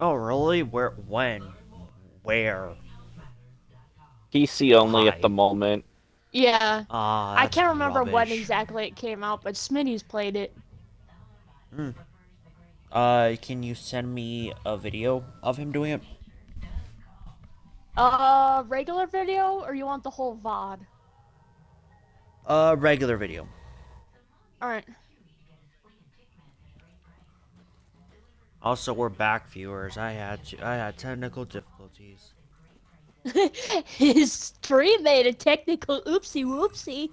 Oh, really? Where? When? Where? PC only at the Why? moment. Yeah. Ah, I that's can't remember when rubbish. exactly it came out, but Smitty's played it. Hmm. Can you send me a video of him doing it? Regular video, or you want the whole VOD? Regular video. Alright. Also, we're back, viewers. I had technical difficulties. His stream made a technical oopsie whoopsie.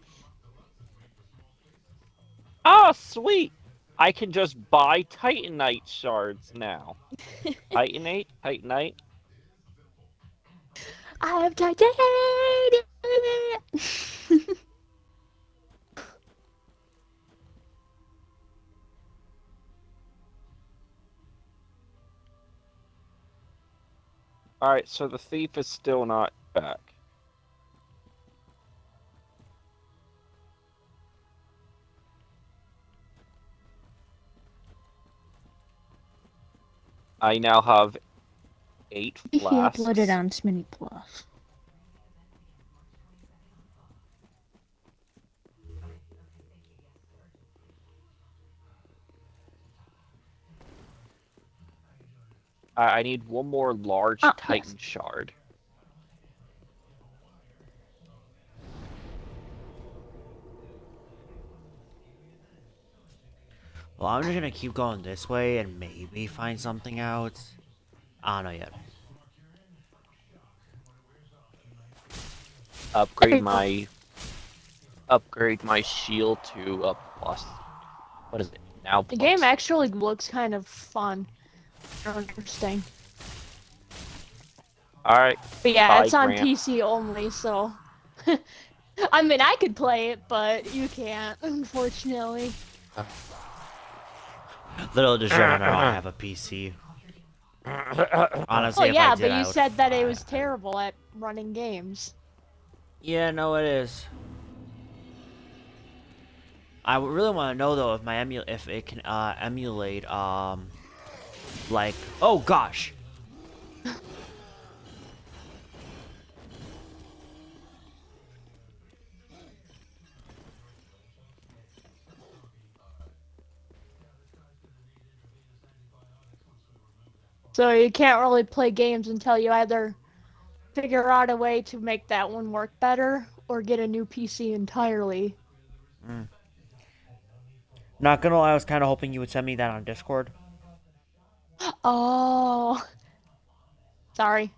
Ah, sweet! I can just buy Titanite shards now. Titanite? Titanite? I have titanium! Alright, so the thief is still not back. I now have 8 He uploaded flasks. on Smitty Plus. I need one more large Oh, Titan yes. shard. Well, I'm just gonna keep going this way and maybe find something out. I don't know yet. There Upgrade you go. my upgrade my shield to a plus. What is it? Now The game plus. actually looks kind of fun. Interesting. Alright, But yeah, bye it's on Grant. PC only, so... I mean, I could play it, but you can't, unfortunately. Little does Jeremy know I have a PC. Well, Honestly, if I yeah, did, but I you would. said that it was terrible at running games. Yeah, no, it is. I really want to know though if if it can emulate like, oh gosh. So you can't really play games until you either figure out a way to make that one work better or get a new PC entirely. Mm. Not gonna lie, I was kind of hoping you would send me that on Discord. Oh, sorry.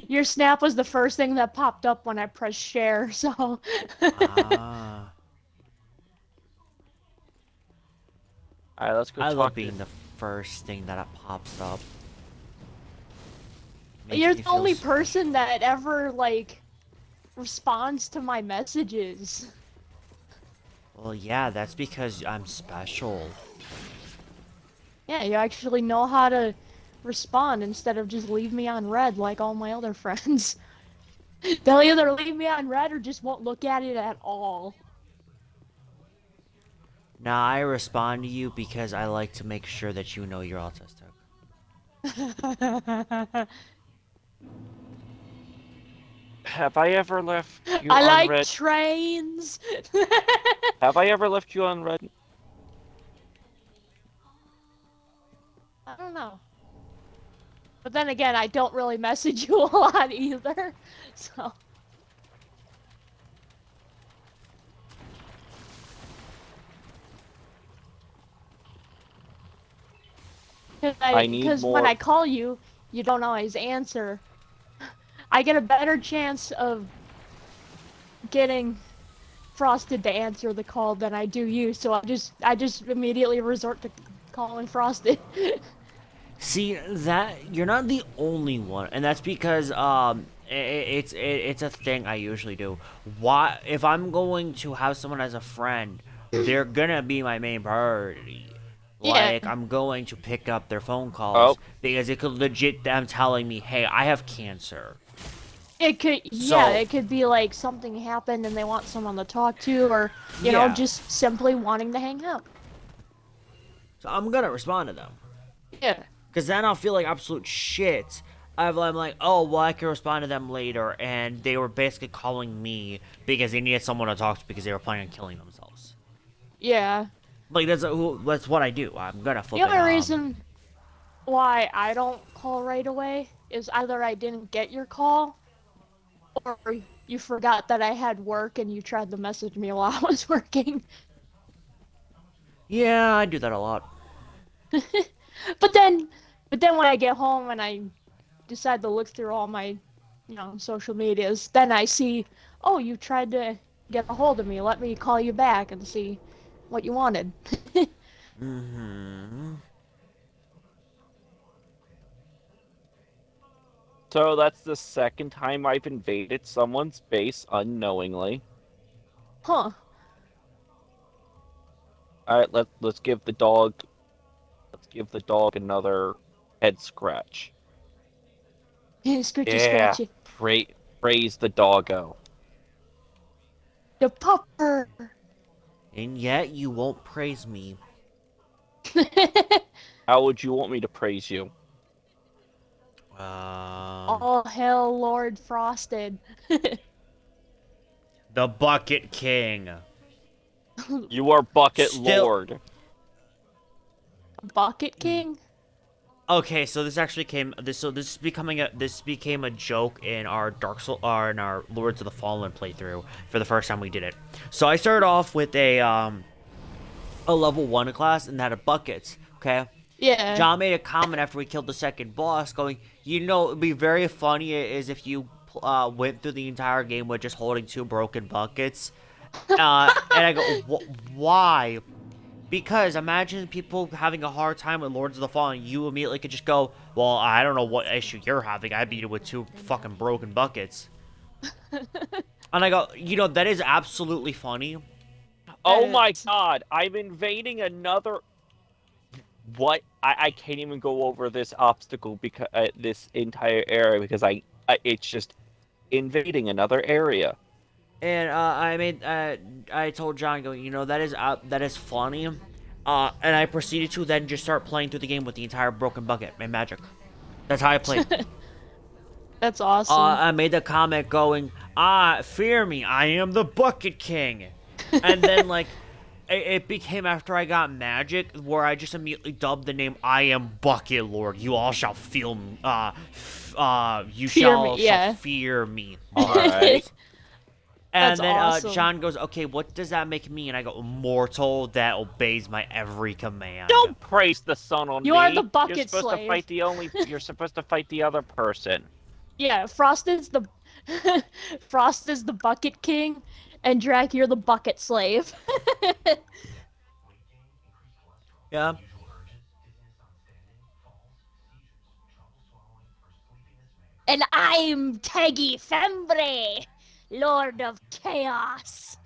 Your snap was the first thing that popped up when I pressed share, so. Ah, Alright, let's go I love talk to being the first thing that pops up. Makes You're me the feel. only person that ever, like, responds to my messages. Well, yeah, that's because I'm special. Yeah, you actually know how to respond instead of just leave me on red like all my other friends. They'll either leave me on red or just won't look at it at all. Now I respond to you because I like to make sure that you know you're autistic. Have I ever left you I on like red? trains. Have I ever left you on red? I don't know. But then again, I don't really message you a lot either. So. I need Because when more. I call you, you don't always answer. I get a better chance of getting Frosted to answer the call than I do you, so I just immediately resort to calling Frosted. See that you're not the only one, and that's because it's a thing I usually do. Why if I'm going to have someone as a friend, they're gonna be my main priority. Yeah. Like I'm going to pick up their phone Oh, calls because it could legit them telling me, "Hey, I have cancer." It could, yeah, it could be like something happened and they want someone to talk to, or you know, Yeah. just simply wanting to hang out. So I'm gonna respond to them. Yeah. Because then I'll feel like absolute shit. I'm like, oh, well, I can respond to them later. And they were basically calling me because they needed someone to talk to because they were planning on killing themselves. Yeah. Like, that's what I do. I'm gonna flip The it. only reason why I don't call right away is either I didn't get your call, or you forgot that I had work and you tried to message me while I was working. Yeah, I do that a lot. But then when I get home and I decide to look through all my, you know, social medias, then I see, oh, you tried to get a hold of me. Let me call you back and see what you wanted. Mm-hmm. So that's the second time I've invaded someone's base unknowingly. Huh. All right, let's give the dog another head scratch. Scritchy Yeah, scratchy. praise the doggo. The pupper. And yet you won't praise me. How would you want me to praise you? All hail Lord Frosted. The Bucket King. You are Bucket Still- Lord. Bucket King? Okay, so this actually this became a joke in our in our Lords of the Fallen playthrough for the first time we did it. So I started off with a level 1 class and that had buckets, okay? Yeah. John made a comment after we killed the second boss going, you know, it'd be very funny is if you went through the entire game with just holding 2 broken buckets. And I go, why? Because imagine people having a hard time with Lords of the Fallen. You immediately could just go, well, I don't know what issue you're having. I beat it with 2 fucking broken buckets. And I go, you know, that is absolutely funny. Oh my god, I'm invading another. What? I can't even go over this obstacle because this entire area because it's just invading another area. And I told John, going, you know, that is funny. And I proceeded to then just start playing through the game with the entire broken bucket and magic. That's how I played. That's awesome. I made the comment going, fear me, I am the Bucket King. And then, like, it became after I got magic where I just immediately dubbed the name I am Bucket Lord. You all shall feel, you shall fear me. Alright. And That's then awesome. John goes, okay, what does that make me? And I go, mortal that obeys my every command. Don't praise the sun on me. You are the bucket You're supposed slave. to fight you're supposed to fight the other person. Yeah, Frost is the Frost is the Bucket King, and Drac, you're the Bucket Slave. Yeah. And I'm Taggy Fembre, Lord of Chaos.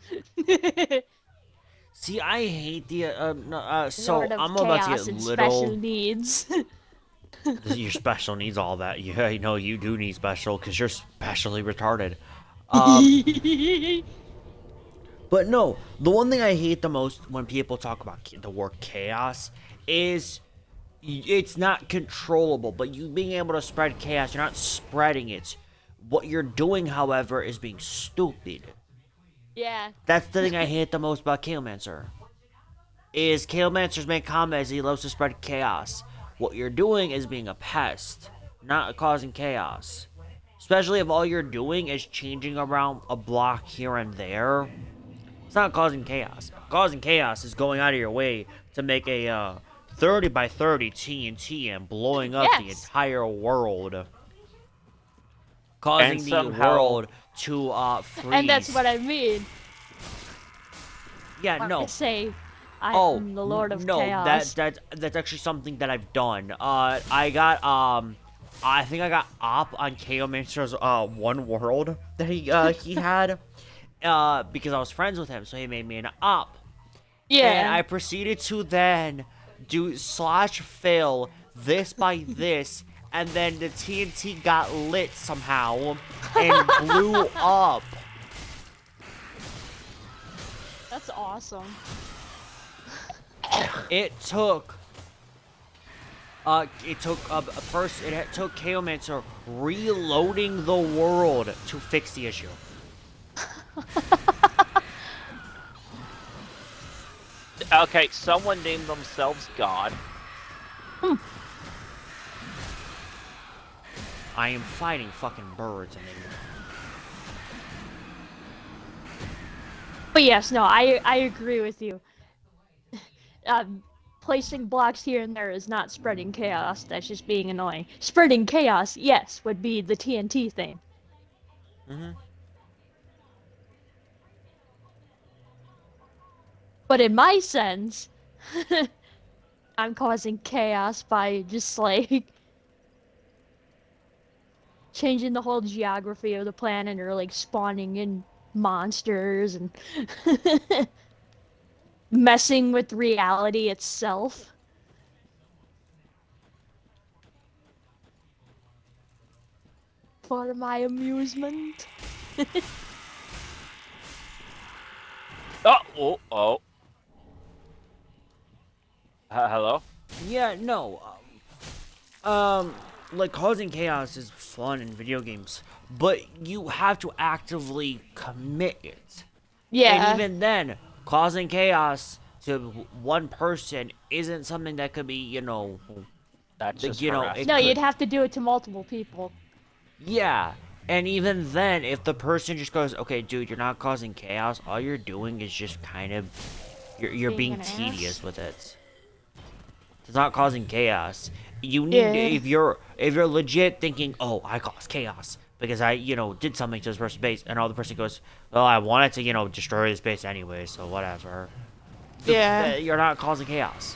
See, I hate the so Lord of I'm about to Chaos get and little. special needs. Your special needs all that. Yeah, you know you do need special because you're specially retarded. But no, the one thing I hate the most when people talk about the word chaos is it's not controllable, but you being able to spread chaos, you're not spreading it. What you're doing, however, is being stupid. Yeah. That's the thing I hate the most about Kalemancer. Is Kalemancer's main comment is he loves to spread chaos. What you're doing is being a pest, not causing chaos. Especially if all you're doing is changing around a block here and there. It's not causing chaos. Causing chaos is going out of your way to make a 30 by 30 TNT and blowing up the Yes. entire world. Causing And the somehow- world to freeze. And that's what I mean. Yeah, When no. I say I'm Oh, the Lord of no, Chaos. that's actually something that I've done. I got I think I got op on Chaomancer's one world that he had because I was friends with him, so he made me an op. Yeah. And I proceeded to then do /fail this by this, and then the TNT got lit somehow and blew up. That's awesome. It took it took Chaomancer reloading the world to fix the issue. Okay, someone named themselves God. I am fighting fucking birds and But yes, no, I agree with you. Placing blocks here and there is not spreading chaos. That's just being annoying. Spreading chaos, yes, would be the TNT thing. But in my sense, I'm causing chaos by just like changing the whole geography of the planet or like spawning in monsters and messing with reality itself. For my amusement. Oh. Hello? yeah, no. Like causing chaos is fun in video games, but you have to actively commit it. Yeah. And even then, causing chaos to one person isn't something that could be, That's just you know, harassment. No, could- you'd have to do it to multiple people. yeah. And even then, if the person just goes, okay, dude, you're not causing chaos, all you're doing is just kind of, you're Being being an ass? tedious with it. It's not causing chaos. You need Yeah. if you're legit thinking, oh, I caused chaos because I, did something to this person's base, and all the person goes, well, I wanted to, destroy this base anyway, so whatever. Yeah. You're not causing chaos.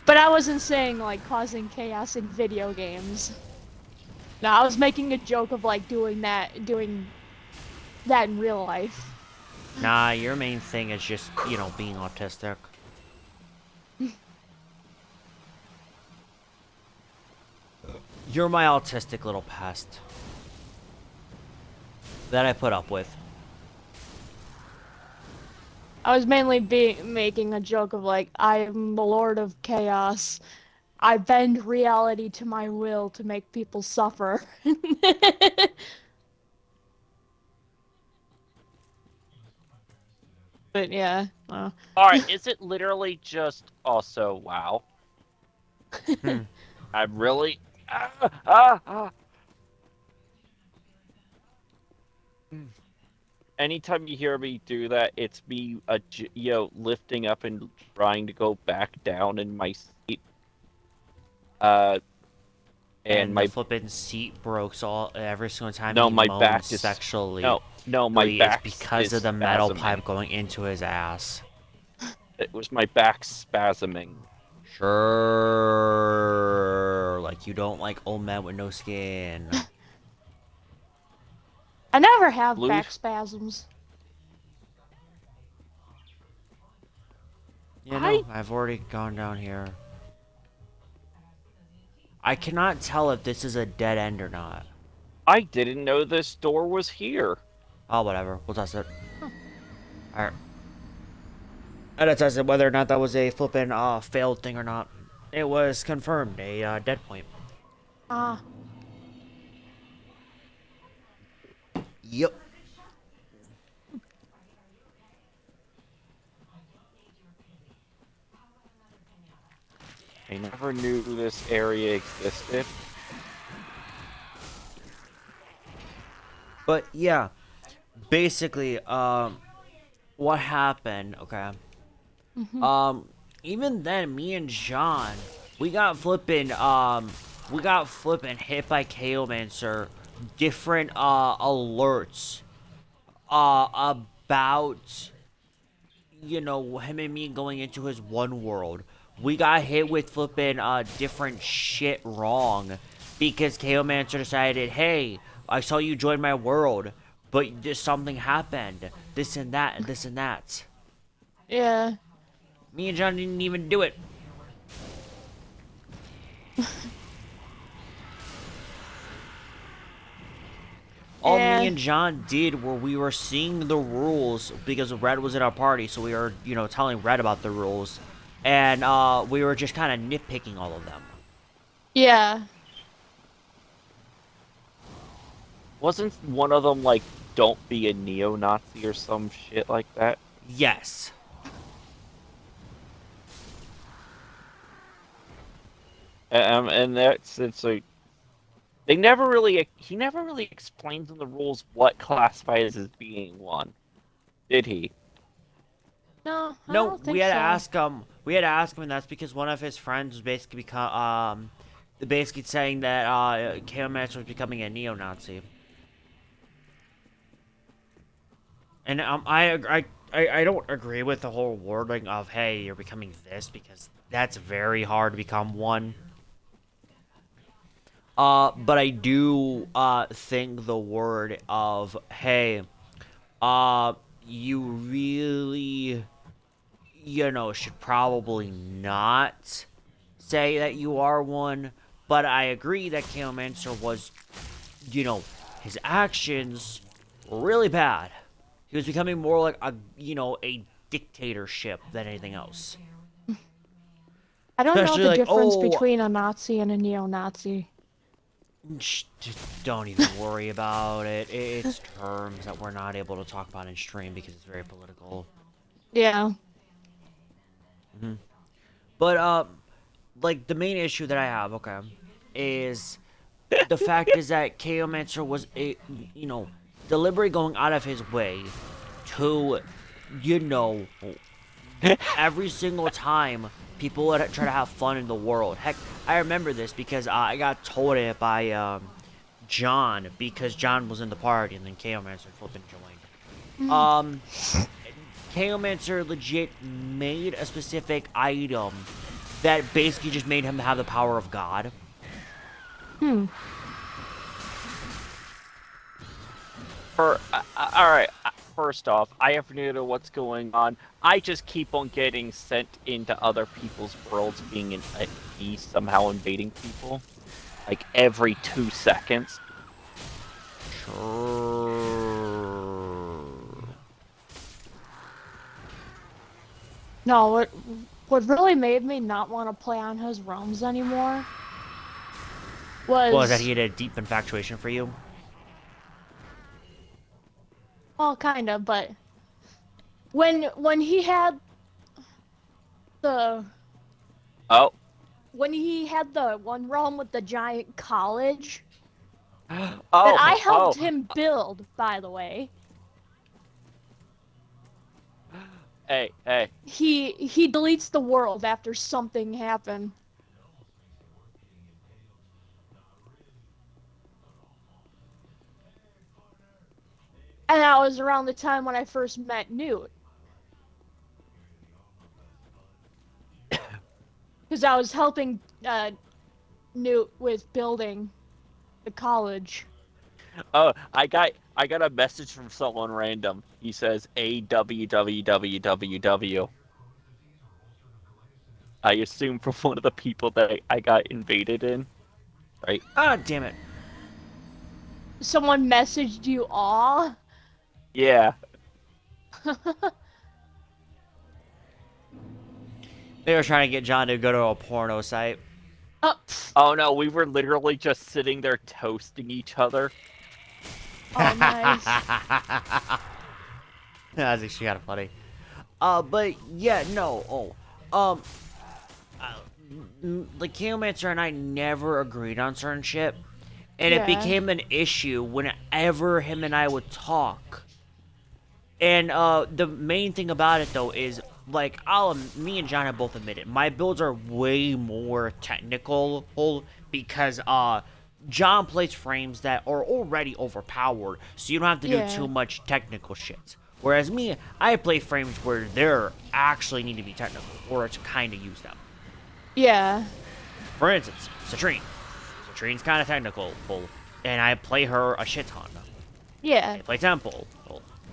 But I wasn't saying like causing chaos in video games. No, I was making a joke of like doing that in real life. Nah, your main thing is just, being autistic. You're my autistic little pest that I put up with. I was mainly making a joke of like, I am the Lord of Chaos. I bend reality to my will to make people suffer. But yeah. Alright, is it literally just also WoW? I'm really. Anytime you hear me do that, it's me, lifting up and trying to go back down in my seat. And my the flippin' seat broke so every single time No, he my moaned back is sexually. no, my back It's because is of the metal spasming. pipe going into his ass. It was my back spasming. Sure, like you don't like old men with no skin. I never have Blue- back spasms. I've already gone down here. I cannot tell if this is a dead end or not. I didn't know this door was here. Oh, whatever. We'll test it. Alright. And it tested whether or not that was a flippin' failed thing or not. It was confirmed a dead point. Ah. Yep. I never knew this area existed. But yeah, basically, what happened? Okay. Even then, me and John, we got flipping hit by Chaomancer, different alerts, about, him and me going into his one world. We got hit with flipping different shit wrong because Chaomancer decided, hey, I saw you join my world, but just something happened. This and that and this and that. Yeah. Me and John didn't even do it. All me And- and John did were we were seeing the rules because Red was at our party, so we were, telling Red about the rules. And we were just kind of nitpicking all of them. Yeah. Wasn't one of them like, don't be a neo-Nazi or some shit like that? Yes. And that's it's like he never really explains in the rules what classifies as being one, did he? No, I No, don't think we had so. to ask him. We had to ask him, and that's because one of his friends was basically basically saying that KMS was becoming a neo-Nazi. And I don't agree with the whole wording of, hey, you're becoming this, because that's very hard to become one. But I do think the word of, hey, you really, should probably not say that you are one. But I agree that Chaomancer was, his actions were really bad. He was becoming more like a dictatorship than anything else. I don't know especially the like, difference oh- between a Nazi and a neo-Nazi. Just don't even worry about it. It's terms that we're not able to talk about in stream because it's very political. Yeah. But like the main issue that I have, okay, is the fact is that Chaomancer was deliberately going out of his way to, every single time people would try to have fun in the world. Heck, I remember this because I got told it by John, because John was in the party and then Chaomancer flipping joined. Chaomancer legit made a specific item that basically just made him have the power of God. All right. First off, I have no idea what's going on. I just keep on getting sent into other people's worlds, being an beast, somehow invading people, like every 2 seconds. No, what really made me not want to play on his realms anymore was That he had a deep infatuation for you? well, kind of, but when he had the Oh. when he had the one realm with the giant college Oh. that I helped him build, by the way. Hey. He deletes the world after something happened. And that was around the time when I first met Newt. Because I was helping Newt with building the college. Oh, I got a message from someone random. He says AWWWWW. I assume from one of the people that I got invaded in, right? Ah, damn it. Someone messaged you all? Yeah. They were trying to get John to go to a porno site. Oh no, we were literally just sitting there toasting each other. Oh, nice. That's actually kind of funny. But yeah, no. Like Chaomancer and I never agreed on certain shit, and it Yeah. became an issue whenever him and I would talk. And the main thing about it though is, like, me and John have both admitted my builds are way more technical because John plays frames that are already overpowered, so you don't have to do Yeah. too much technical shit. Whereas me, I play frames where they're actually need to be technical or to kind of use them. Yeah. For instance, Citrine. Citrine's kind of technical, and I play her a shit ton. Yeah. I play Temple.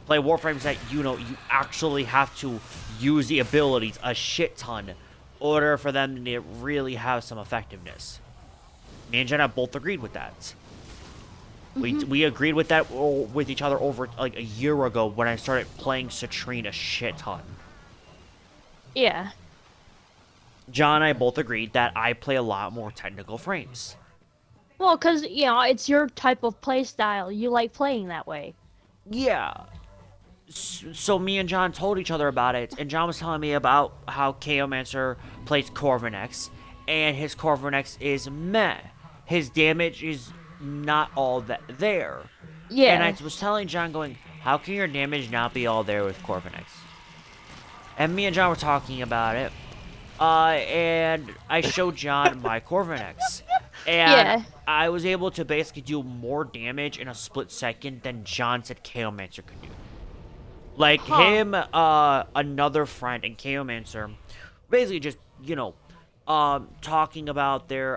Play Warframes that you actually have to use the abilities a shit ton in order for them to really have some effectiveness. Me and Jenna both agreed with that. We agreed with that with each other over like a year ago when I started playing Citrine a shit ton. Yeah. John and I both agreed that I play a lot more technical frames. Well, cause it's your type of play style. You like playing that way. Yeah. So me and John told each other about it, and John was telling me about how Chaomancer plays Corvinex, and his Corvinex is meh. His damage is not all that there. Yeah. And I was telling John, going, how can your damage not be all there with Corvinex? And me and John were talking about it, and I showed John my Corvinex, and Yeah. I was able to basically do more damage in a split second than John said Chaomancer could do. Like him, another friend, and Chaomancer, basically just talking about their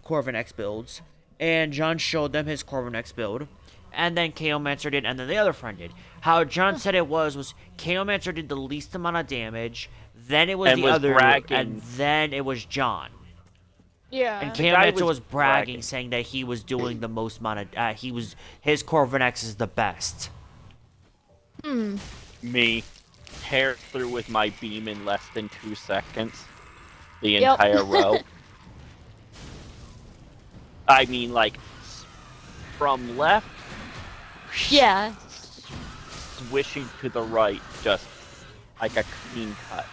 Corvinex builds, and John showed them his Corvinex build, and then Chaomancer did, and then the other friend did. How John said it was Chaomancer did the least amount of damage, then it was And the was other, bragging. and then it was John. Yeah. And guy Chaomancer was bragging, bragging. saying that he was doing the most amount of, his Corvinex is the best. Me, tear through with my beam in less than 2 seconds. The Yep. entire row. I mean, like, from left, Yeah. swishing to the right, just like a clean cut.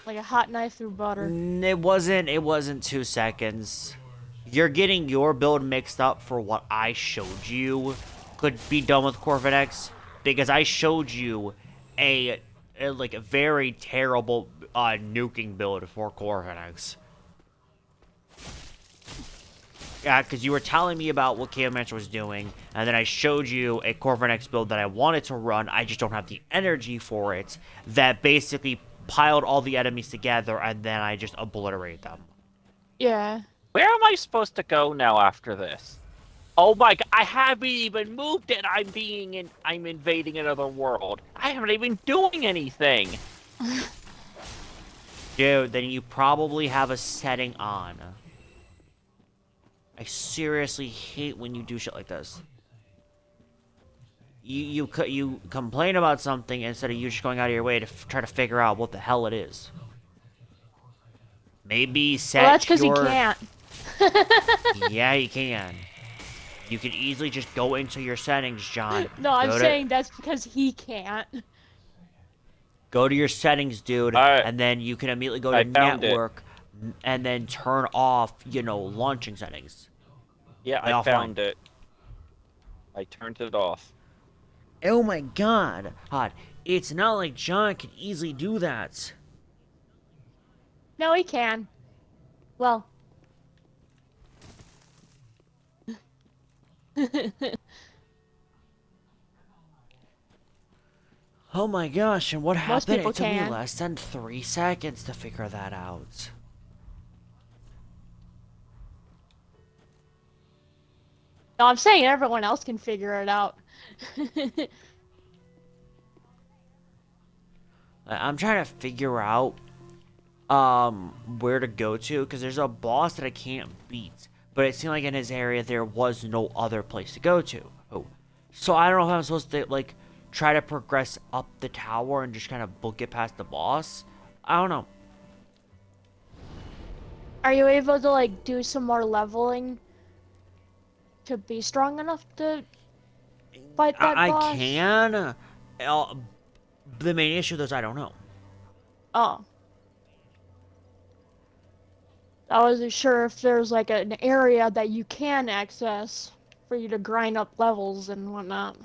Like a hot knife through butter. It wasn't 2 seconds. You're getting your build mixed up for what I showed you could be done with Corvinex, because I showed you a very terrible nuking build for Corvinex. Yeah, because you were telling me about what Chaomancer was doing, and then I showed you a Corvinex build that I wanted to run, I just don't have the energy for it, that basically piled all the enemies together, and then I just obliterated them. Yeah. Where am I supposed to go now after this? Oh my god, I haven't even moved it! I'm invading another world. I haven't even doing anything! Dude, then you probably have a setting on. I seriously hate when you do shit like this. You complain about something instead of you just going out of your way to try to figure out what the hell it is. Maybe set Well, that's because your... he can't. Yeah, you can. You can easily just go into your settings, John. No, I'm Go to- saying that's because he can't. Go to your settings, dude, Alright. and then you can immediately go to I found it. network, and then turn off, launching settings. Yeah, Lay I offline. found it. I turned it off. Oh my god, Hot. It's not like John can easily do that. No, he can. Well. Oh my gosh, and what happened? people It took me can. less than 3 seconds to figure that out. No, I'm saying everyone else can figure it out. I'm trying to figure out where to go to, because there's a boss that I can't beat, but it seemed like in his area there was no other place to go to. Oh, so I don't know if I'm supposed to try to progress up the tower and just kind of book it past the boss. I don't know. Are you able to do some more leveling to be strong enough to fight that boss? I can. The main issue is I don't know. Oh. I wasn't sure if there's an area that you can access for you to grind up levels and whatnot.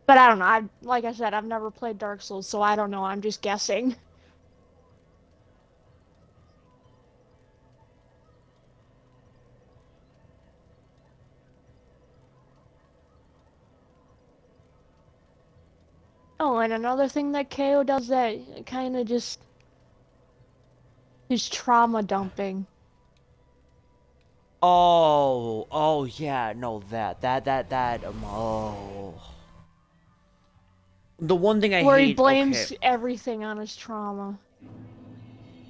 But I don't know. Like I said, I've never played Dark Souls, so I don't know. I'm just guessing. Oh, and another thing that KO does that kind of just is trauma dumping. Oh yeah, no, oh. The one thing I Where hate, he blames okay. everything on his trauma.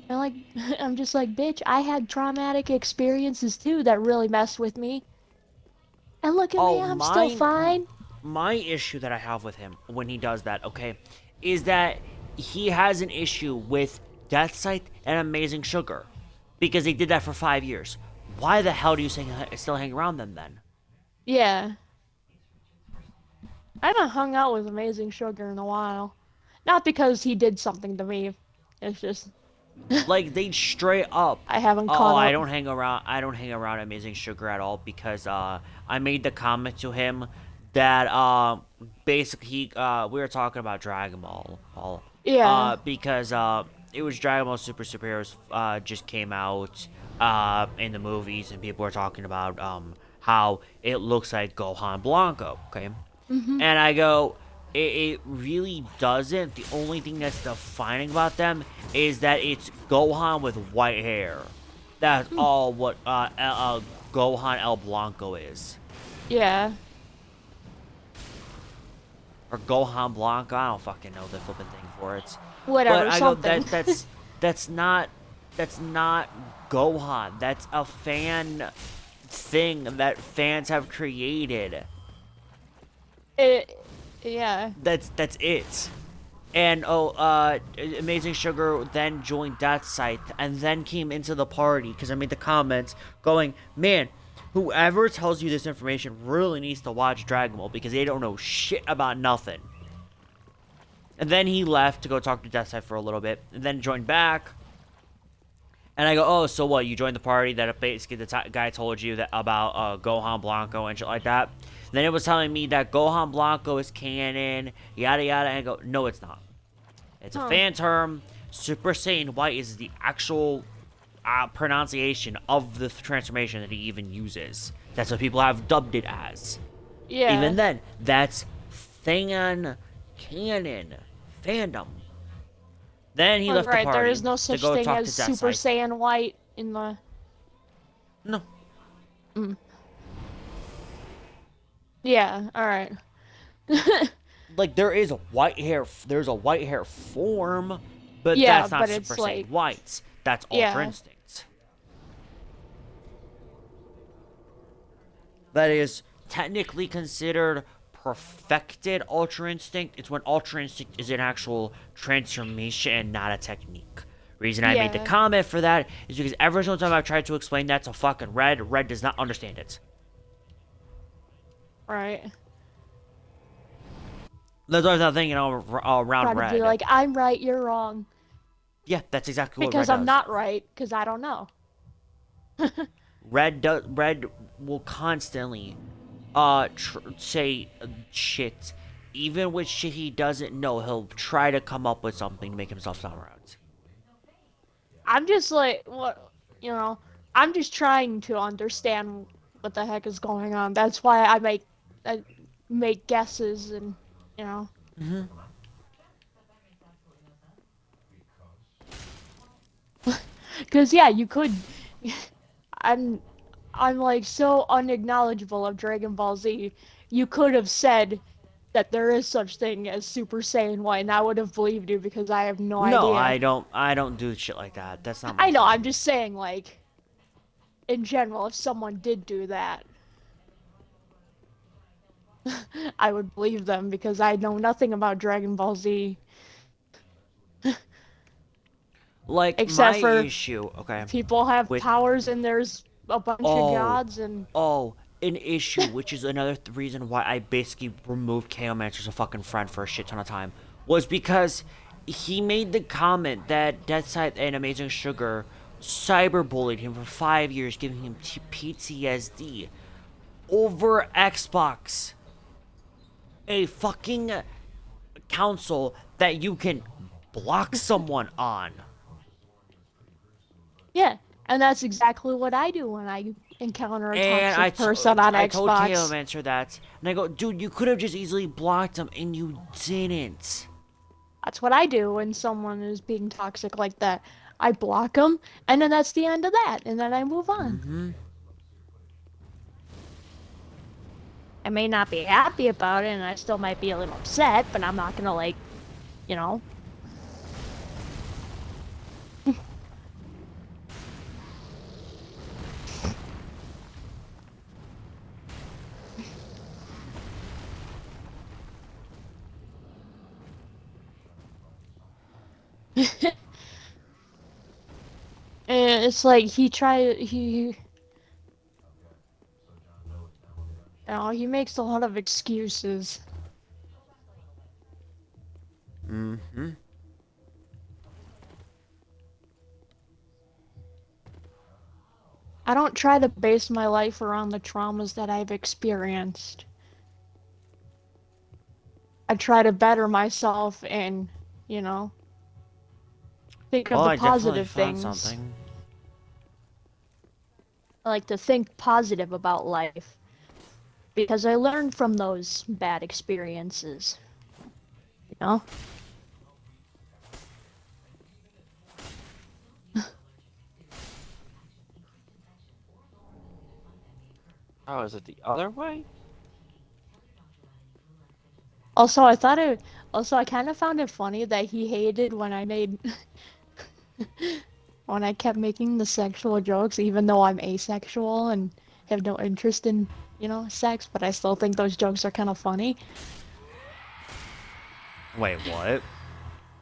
And like, I'm just like, bitch, I had traumatic experiences too that really messed with me. And look at me, Oh, I'm still fine. my issue that I have with him when he does that, okay, is that he has an issue with Death Sight and Amazing Sugar because they did that for 5 years. Why the hell do you still hang around them then? Yeah. I haven't hung out with Amazing Sugar in a while. Not because he did something to me. It's just Like they straight up. I haven't Oh, caught I up. don't hang around. I don't hang around Amazing Sugar at all because I made the comment to him that basically we were talking about Dragon Ball. Yeah. Because it was Dragon Ball Super Superheroes just came out in the movies and people were talking about how it looks like Gohan Blanco. Okay. Mhm. And I go, it really doesn't. The only thing that's defining about them is that it's Gohan with white hair. That's all what Gohan El Blanco is. Yeah. Or Gohan Blanco. I don't fucking know the flipping thing for it. Whatever, But I go, something. that's not Gohan. That's a fan thing that fans have created. Yeah. That's it. And Amazing Sugar then joined Death Sight and then came into the party because I made the comments going, man, whoever tells you this information really needs to watch Dragon Ball because they don't know shit about nothing. And then he left to go talk to Death Sight for a little bit and then joined back. And I go, oh, so what? You joined the party that basically the guy told you that about Gohan Blanco and shit like that. Then it was telling me that Gohan Blanco is canon, yada yada. And I go, no, it's not. It's a fan term. Super Saiyan White is the actual pronunciation of the transformation that he even uses. That's what people have dubbed it as. Yeah. Even then, that's fan canon fandom. Then he left the right, party there is no to such go thing talk as to Death Super Sight. Saiyan White in the. No. Yeah. All right. Like there is a white hair. There's a white hair form, but Yeah, that's not but Super it's Saiyan like- White. That's Yeah. Ultra Instinct. That is technically considered perfected Ultra Instinct. It's when Ultra Instinct is an actual transformation and not a technique. Reason I made the Yeah. comment for that is because every single time I've tried to explain that to fucking Red does not understand it. Right. That's why I was thinking all around Try to Red. be like, I'm right, you're wrong. Yeah, that's exactly what Because Red I'm does. not right, because I don't know. Red will constantly say shit. Even with shit he doesn't know, he'll try to come up with something to make himself sound right. I'm just like, what, I'm just trying to understand what the heck is going on. That's why I make guesses and, Mm-hmm. Because yeah, you could. I'm, I'm like so unacknowledgeable of Dragon Ball Z. You could have said that there is such thing as Super Saiyan White, and I would have believed you because I have no No, idea. I don't do shit like that. That's not my I know. thing. I'm just saying, like, in general, if someone did do that, I would believe them because I know nothing about Dragon Ball Z Like except my for issue, okay. people have With powers and there's a bunch of gods and an issue, which is another reason why I basically removed Chaomancer as a fucking friend for a shit ton of time, was because he made the comment that Death Sight and Amazing Sugar cyberbullied him for 5 years, giving him PTSD over Xbox, a fucking console that you can block someone on. yeah, and that's exactly what I do when I encounter a And toxic person on I told Xbox. Chaomancer that, and I go, dude, you could have just easily blocked him, and you didn't. That's what I do when someone is being toxic like that. I block them, and then that's the end of that, and then I move on. Mm-hmm. I may not be happy about it, and I still might be a little upset, but I'm not gonna, like, And it's like he makes a lot of excuses. Mm-hmm. I don't try to base my life around the traumas that I've experienced. I try to better myself and, you know, think of Well, the I definitely positive found things. something. I like to think positive about life because I learned from those bad experiences, you know? Oh, is it the other way? Also, I kind of found it funny that he hated when I made when I kept making the sexual jokes, even though I'm asexual and have no interest in, sex, but I still think those jokes are kind of funny. Wait, what?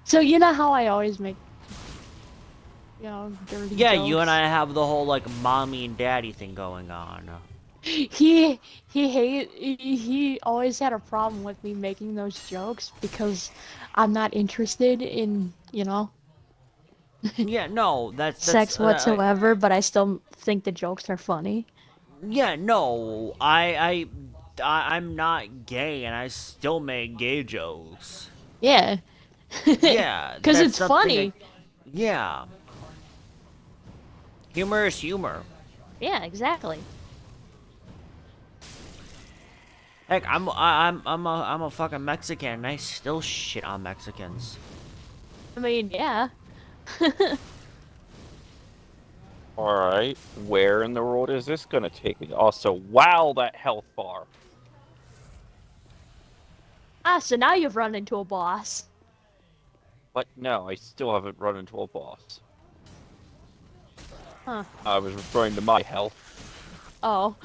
So you know how I always make, dirty Yeah, you and jokes? I have the whole, like, mommy and daddy thing going on. He always had a problem with me making those jokes because I'm not interested in, Yeah, no, sex whatsoever, but I still think the jokes are funny. yeah, no, I'm not gay, and I still make gay jokes. Yeah. Yeah, Because that's it's something. funny. Yeah, humor is humor. Yeah, exactly. Heck, I'm a fucking Mexican, and I still shit on Mexicans. I mean, yeah. Alright, where in the world is this gonna take me? Also, wow, that health bar. Ah, so now you've run into a boss. But no, I still haven't run into a boss. Huh. I was referring to my health. Oh.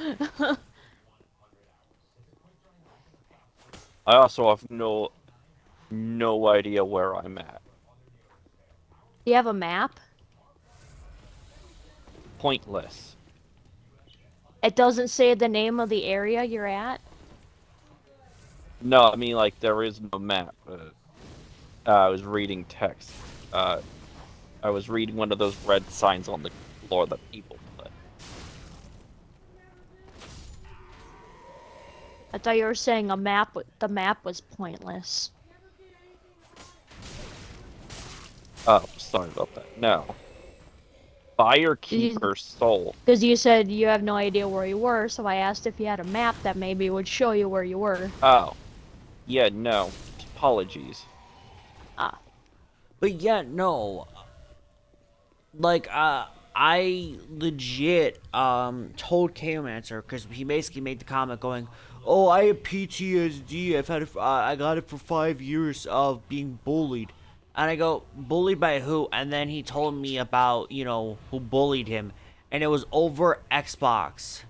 I also have no idea where I'm at. Do you have a map? Pointless. It doesn't say the name of the area you're at? No, I mean, like, there is no map. I was reading text. I was reading one of those red signs on the floor that people put. I thought you were saying the map was pointless. Oh, sorry about that. No. Firekeeper Soul. Because you said you have no idea where you were, so I asked if you had a map that maybe would show you where you were. Oh. Yeah, no. Apologies. Ah. But yeah, no, like, I legit, told Chaomancer, because he basically made the comment going, oh, I have PTSD, I got it for 5 years of being bullied. And I go, bullied by who? And then he told me about, who bullied him. And it was over Xbox.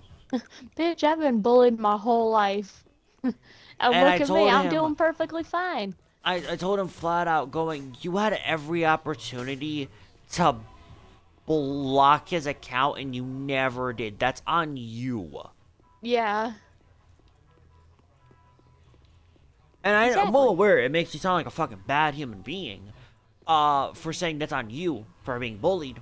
Bitch, I've been bullied my whole life. And And look at me, I'm doing perfectly fine. I told him flat out going, you had every opportunity to block his account and you never did. That's on you. Yeah. And I'm well Exactly. aware it makes you sound like a fucking bad human being, for saying that's on you for being bullied.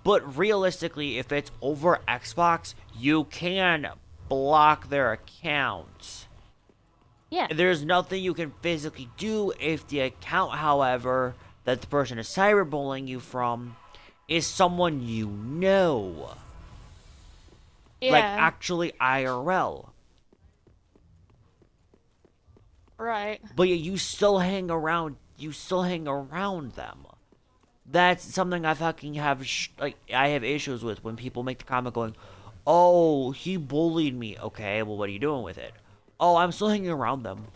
But realistically, if it's over Xbox, you can block their account. Yeah. There's nothing you can physically do if the account, however, that the person is cyberbullying you from is someone you know. Like, Yeah. actually IRL. Right. But yeah, you still hang around them. That's something I fucking have, I have issues with when people make the comment going, oh, he bullied me. Okay, well, what are you doing with it? Oh, I'm still hanging around them.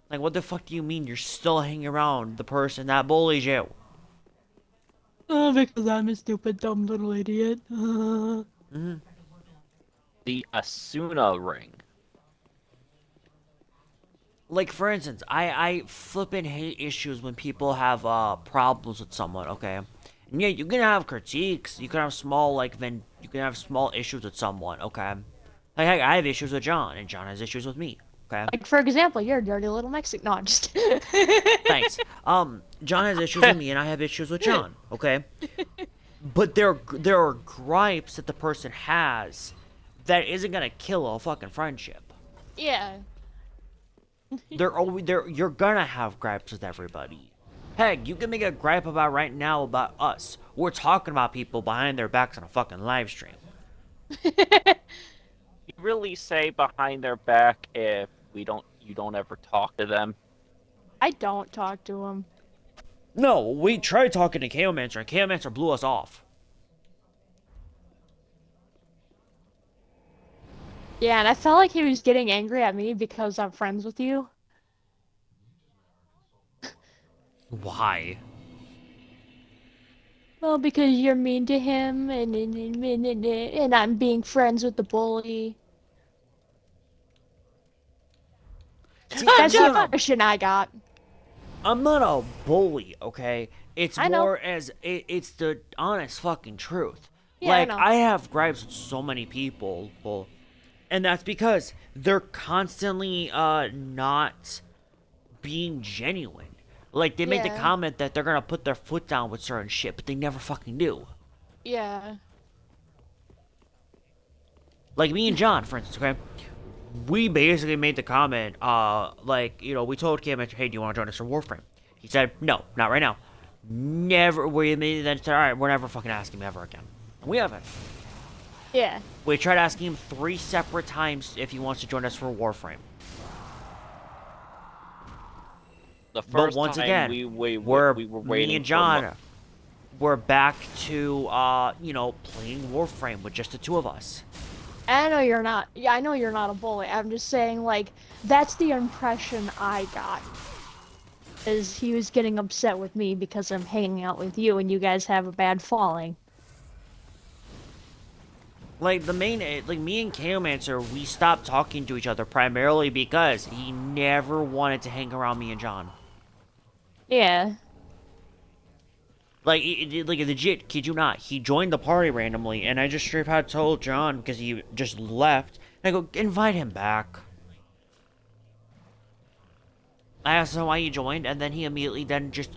Like, what the fuck do you mean you're still hanging around the person that bullies you? Oh, because I'm a stupid, dumb little idiot. Mm-hmm. The Asuna ring. like for instance, I flippin' hate issues when people have problems with someone. Okay, and yeah, you can have critiques. You can have small you can have small issues with someone. Okay, like I have issues with John, and John has issues with me. Okay, Like for example, you're a dirty little Mexican. No, I'm just. thanks. John has issues with me, and I have issues with John. Okay, but there are gripes that the person has that isn't gonna kill a fucking friendship. Yeah. You're gonna have gripes with everybody. Heck, you can make a gripe about right now about us. We're talking about people behind their backs on a fucking live stream. You really say behind their back if you don't ever talk to them. I don't talk to him. No, we tried talking to Chaomancer, and Chaomancer blew us off. Yeah, and I felt like he was getting angry at me because I'm friends with you. Why? Well, because you're mean to him, and I'm being friends with the bully. See, That's the I'm not a- impression I got. I'm not a bully, okay? It's I know. more as it's the honest fucking truth. Yeah, I Like know. I have gripes with so many people, well, and that's because they're constantly not being genuine. Like they make the Yeah. comment that they're gonna put their foot down with certain shit, but they never fucking do. Yeah. Like me and John, for instance, okay? We basically made the comment, like, you know, we told Cam, hey, do you want to join us for Warframe? He said, no, not right now. Never, we made then said, alright, we're never fucking asking him ever again. And we haven't. Yeah. We tried asking him 3 separate times if he wants to join us for Warframe. The But first once time again, we were waiting me and for John, we're back to, you know, playing Warframe with just the two of us. I know you're not. Yeah, I know you're not a bully. I'm just saying, like, that's the impression I got. Is he was getting upset with me because I'm hanging out with you and you guys have a bad falling. Like, like, me and Chaomancer, we stopped talking to each other primarily because he never wanted to hang around me and John. Yeah. Like, like, legit, kid you not, he joined the party randomly, and I just straight out told John, because he just left, and I go, invite him back. I asked him why he joined, and then he immediately then just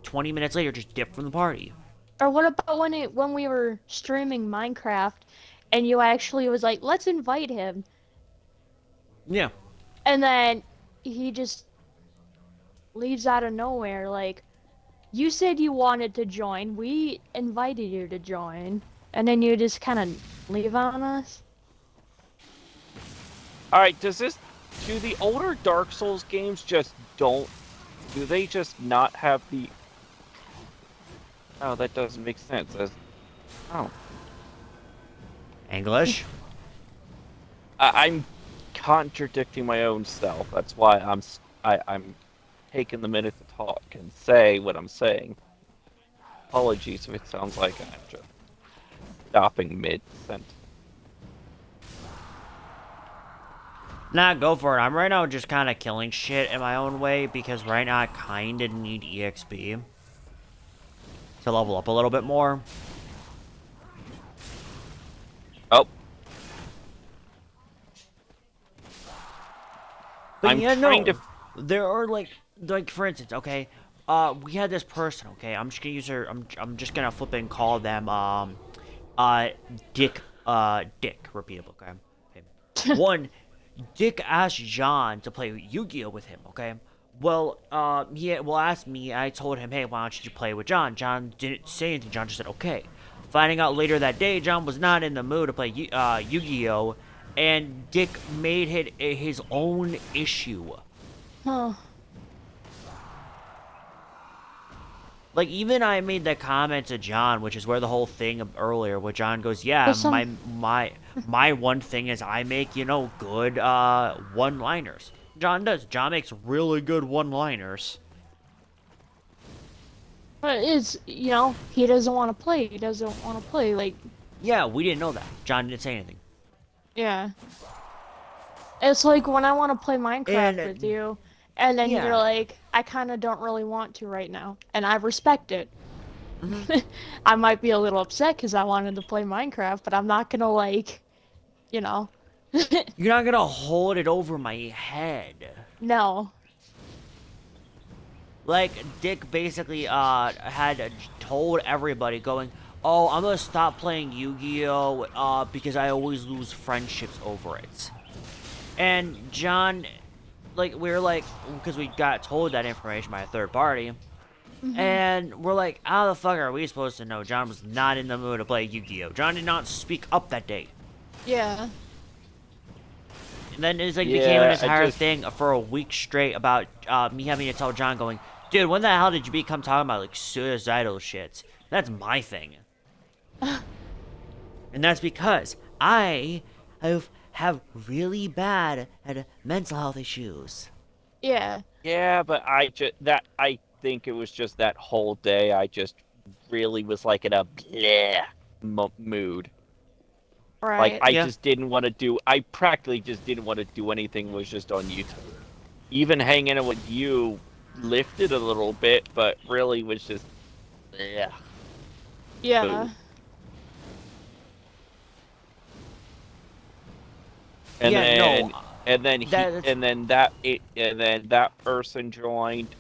20 minutes later just dipped from the party. Or what about when we were streaming Minecraft and you actually was like, let's invite him, Yeah. and then he just leaves out of nowhere, like, you said you wanted to join, we invited you to join, and then you just kind of leave on us? All right, do the older Dark Souls games just do they just not have the? Oh, that doesn't make sense. Oh, English? I'm contradicting my own self. That's why I'm taking the minute to talk and say what I'm saying. Apologies if it sounds like I'm just stopping mid-sentence. Nah, go for it. I'm right now just kind of killing shit in my own way because right now I kind of need EXP to level up a little bit more. Oh, But I'm yeah, trying no, to. there are like for instance, okay, we had this person, okay, I'm just gonna use her, I'm just gonna flip and call them, Dick, repeatable, okay? One, Dick asked John to play Yu-Gi-Oh with him, okay? Well, he asked me, I told him, hey, why don't you play with John? John didn't say anything, John just said, okay. Finding out later that day, John was not in the mood to play Yu-Gi-Oh, and Dick made it his own issue. Huh. Like, even I made that comment to John, which is where the whole thing earlier, where John goes, yeah, There's some- my one thing is I make, you know, good, one-liners. John does. John makes really good one-liners. But it's, you know, he doesn't want to play. He doesn't want to play. Like, Yeah, we didn't know that. John didn't say anything. yeah. It's like when I want to play Minecraft And- with you, And then Yeah. you're like, I kind of don't really want to right now, and I respect it. Mhm. I might be a little upset because I wanted to play Minecraft, but I'm not gonna like, you know, You're not gonna hold it over my head. no. Like Dick basically had told everybody going, "Oh, I'm gonna stop playing Yu-Gi-Oh because I always lose friendships over it." And John, like we were like, because we got told that information by a third party, Hmm. and we're like, how the fuck are we supposed to know? John was not in the mood to play Yu-Gi-Oh. John did not speak up that day. Yeah. And then it's like became an Yeah, I entire just thing for a week straight about me having to tell John going, dude, when the hell did you become talking about like suicidal shit? That's my thing. And that's because I have really bad mental health issues. Yeah. yeah, but I think it was just that whole day. I just really was like in a bleh mood. Like Right. I Yeah. just didn't want to do. I practically just didn't want to do anything. Was just on YouTube. Even hanging out with you lifted a little bit, but really was just yeah. Yeah. Mood. And Yeah, no. then and then he That's and then that person joined,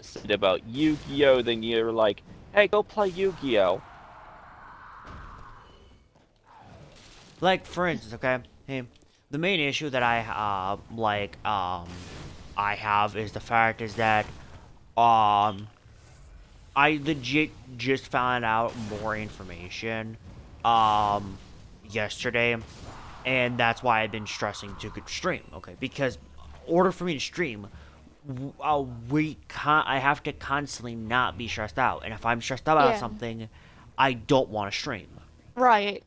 said about Yu-Gi-Oh. Then you're like, hey, go play Yu-Gi-Oh. like for instance, okay? Hey, the main issue that I have is the fact is that um I legit just found out more information um yesterday, and that's why I've been stressing to stream. Okay, because in order for me to stream, I have to constantly not be stressed out, and if I'm stressed out about Yeah. something, I don't want to stream Right.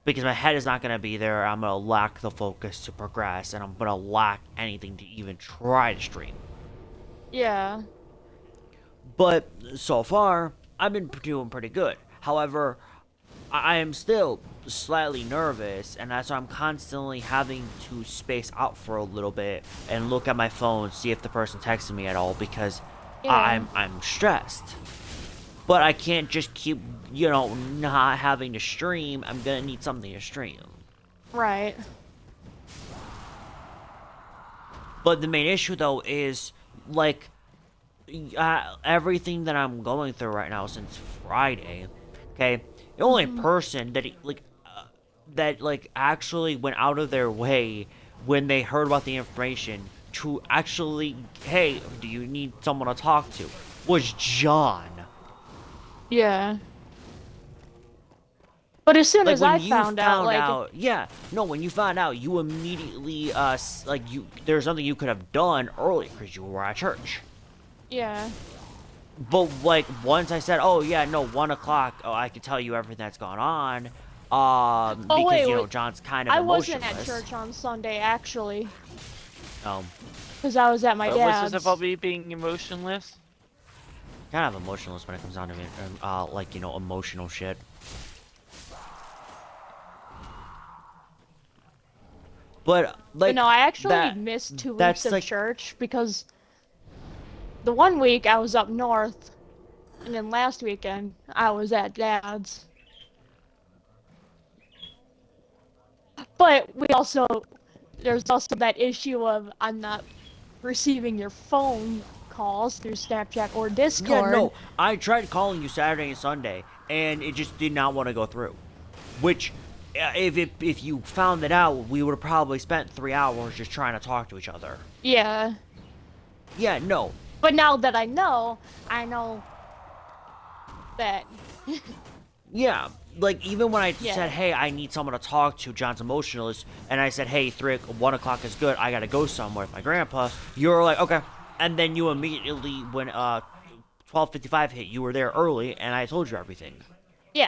because my head is not gonna be there. I'm gonna lack the focus to progress, and I'm gonna lack anything to even try to stream. Yeah. But so far, I've been doing pretty good. However, I am still slightly nervous, and that's why I'm constantly having to space out for a little bit and look at my phone, see if the person texted me at all, because Yeah. I'm stressed. But I can't just keep, not having to stream. I'm gonna need something to stream. Right. But the main issue though is like everything that I'm going through right now since Friday. Okay, the only person that like actually went out of their way when they heard about the information to actually, hey, do you need someone to talk to, was John. Yeah. But as soon Like as when I you found out, like, yeah, no, when you found out, you immediately there's something you could have done earlier because you were at church. yeah. But like once I said, "Oh yeah, no, 1 o'clock," oh, I could tell you everything that's gone on. Oh, Because wait, John's kind of I wasn't at emotionless. church on Sunday, actually, Um, because I was at my What was dad's. this about me being emotionless? kind of emotionless when it comes down to emotional shit. But But like no, I actually that, missed 2 weeks that's of like church because the one week I was up north, and then last weekend I was at dad's. But there's also that issue of I'm not receiving your phone calls through Snapchat or yeah, Discord. no, I tried calling you Saturday and Sunday, and it just did not want to go through. Which, if you found it out, we would have probably spent 3 hours just trying to talk to each other. Yeah. Yeah, no, But now that I know that yeah, like even when I Yeah. said, "Hey, I need someone to talk to," John's emotionalist, and I said, "Hey, 1 o'clock is good. I gotta go somewhere with my grandpa." You were like, "Okay," and then you immediately, when 12:55 hit, you were there early, and I told you everything. yeah.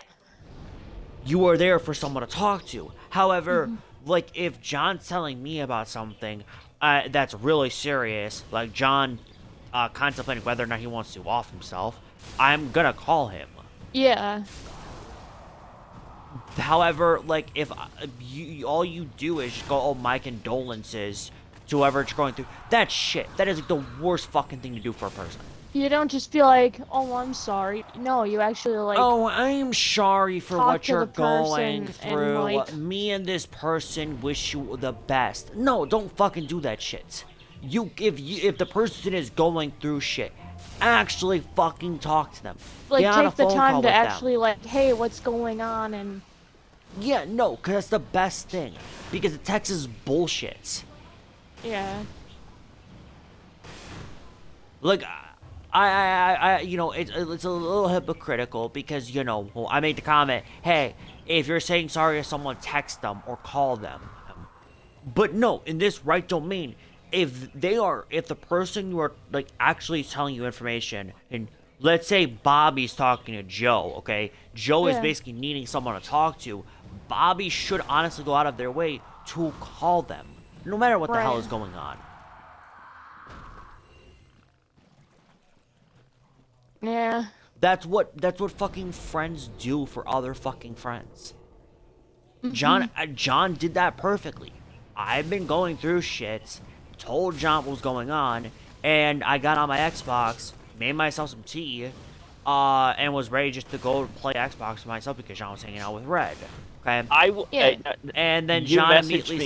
You were there for someone to talk to. However, like if John's telling me about something that's really serious, like John contemplating whether or not he wants to off himself, I'm gonna call him. Yeah. However, like if all you do is go, "Oh, my condolences," to whoever it's going through. That's shit. That is like the worst fucking thing to do for a person. You don't just feel like, oh, I'm sorry. No, you actually like. Oh, I'm sorry for talk what to you're the going person and, through. like- Me and this person wish you the best. No, don't fucking do that shit. If the person is going through shit, actually fucking talk to them. Like, Get on a take the phone time call to with them. actually, like, hey, what's going on? And Yeah, no, because that's the best thing. Because the text is bullshit. yeah. Like, I you know, it's a little hypocritical because, you know, well, I made the comment, hey, if you're saying sorry to someone, text them or call them. But no, in this right domain, if the person you are, like, actually telling you information, and let's say Bobby's talking to Joe, okay? Joe is Yeah. basically needing someone to talk to. Bobby should honestly go out of their way to call them, no matter what the hell Right. is going on. Yeah. That's what fucking friends do for other fucking friends. John did that perfectly. I've been going through shit, told John what was going on, and I got on my Xbox, made myself some tea, and was ready just to go play Xbox for myself because John was hanging out with Red. Okay. I will. Yeah. And then You John messaged immediately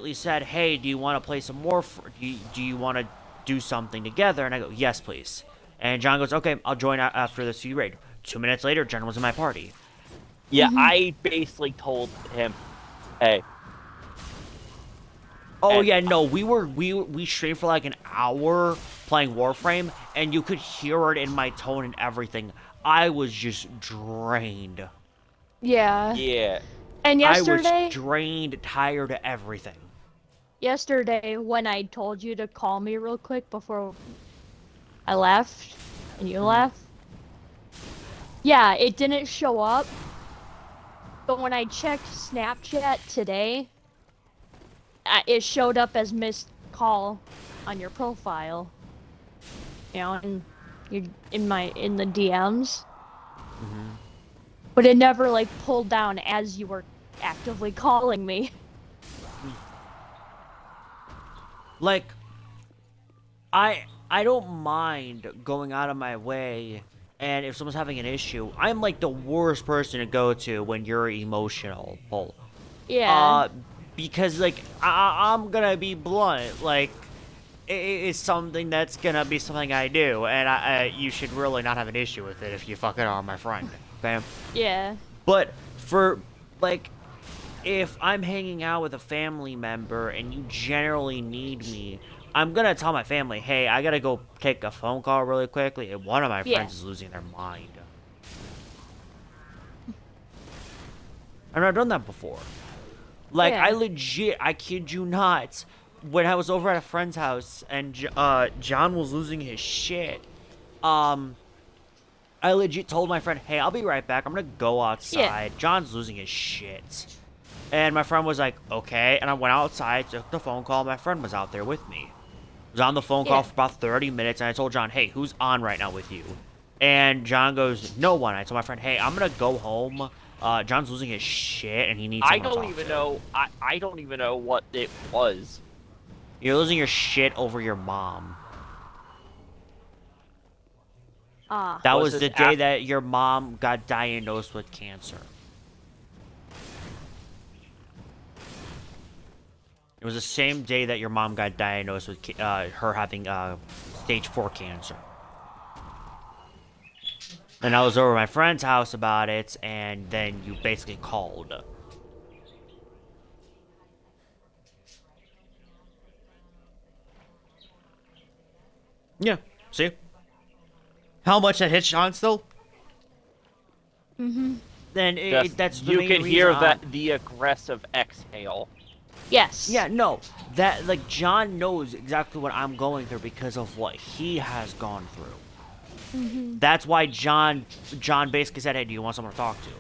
me. said, "Hey, do you want to play some more? Do you want to do something together?" And I go, "Yes, please." And John goes, "Okay, I'll join after this few raid." 2 minutes later, John was in my party. Yeah, I basically told him, hey. Oh And- yeah, no, we streamed for like an hour playing Warframe, and you could hear it in my tone and everything. I was just drained. Yeah. Yeah. And I yesterday, was drained, tired of everything. when I told you to call me real quick before I left, and you left, yeah, it didn't show up. But when I checked Snapchat today, it showed up as missed call on your profile. You know, in the DMs. But it never like pulled down as you were actively calling me. Like, I don't mind going out of my way, and if someone's having an issue, I'm like the worst person to go to when you're emotional. Yeah. Because like I'm gonna be blunt, like it's something that's gonna be something I do, and you should really not have an issue with it if you fucking are my friend, okay? Yeah. But for like, if I'm hanging out with a family member and you generally need me, I'm gonna tell my family, hey, I gotta go take a phone call really quickly, and one of my Yeah. friends is losing their mind. I've never done that before. Like, Yeah. I legit, I kid you not, when I was over at a friend's house and John was losing his shit, I legit told my friend, hey, I'll be right back. I'm gonna go outside. John's losing his shit. And my friend was like, okay. And I went outside, took the phone call. My friend was out there with me. Was on the phone call Yeah. for about 30 minutes, and I told John, hey, who's on right now with you? And John goes, no one. I told my friend, hey, I'm gonna go home. John's losing his shit, and he needs I someone to don't talk even to." know. I don't even know what it was. You're losing your shit over your mom. Ah. That Was was this the day af- that your mom got diagnosed with cancer. It was the same day that your mom got diagnosed with her having stage 4 cancer. And I was over at my friend's house about it, and then you basically called. Yeah, see? How much that hit Sean still? Mhm. Then Just- that's the you main can reason hear I'm- that the aggressive exhale. Yes. Yeah, no, that like John knows exactly what I'm going through because of what he has gone through. Mhm. That's why John basically said, "Hey, do you want someone to talk to?"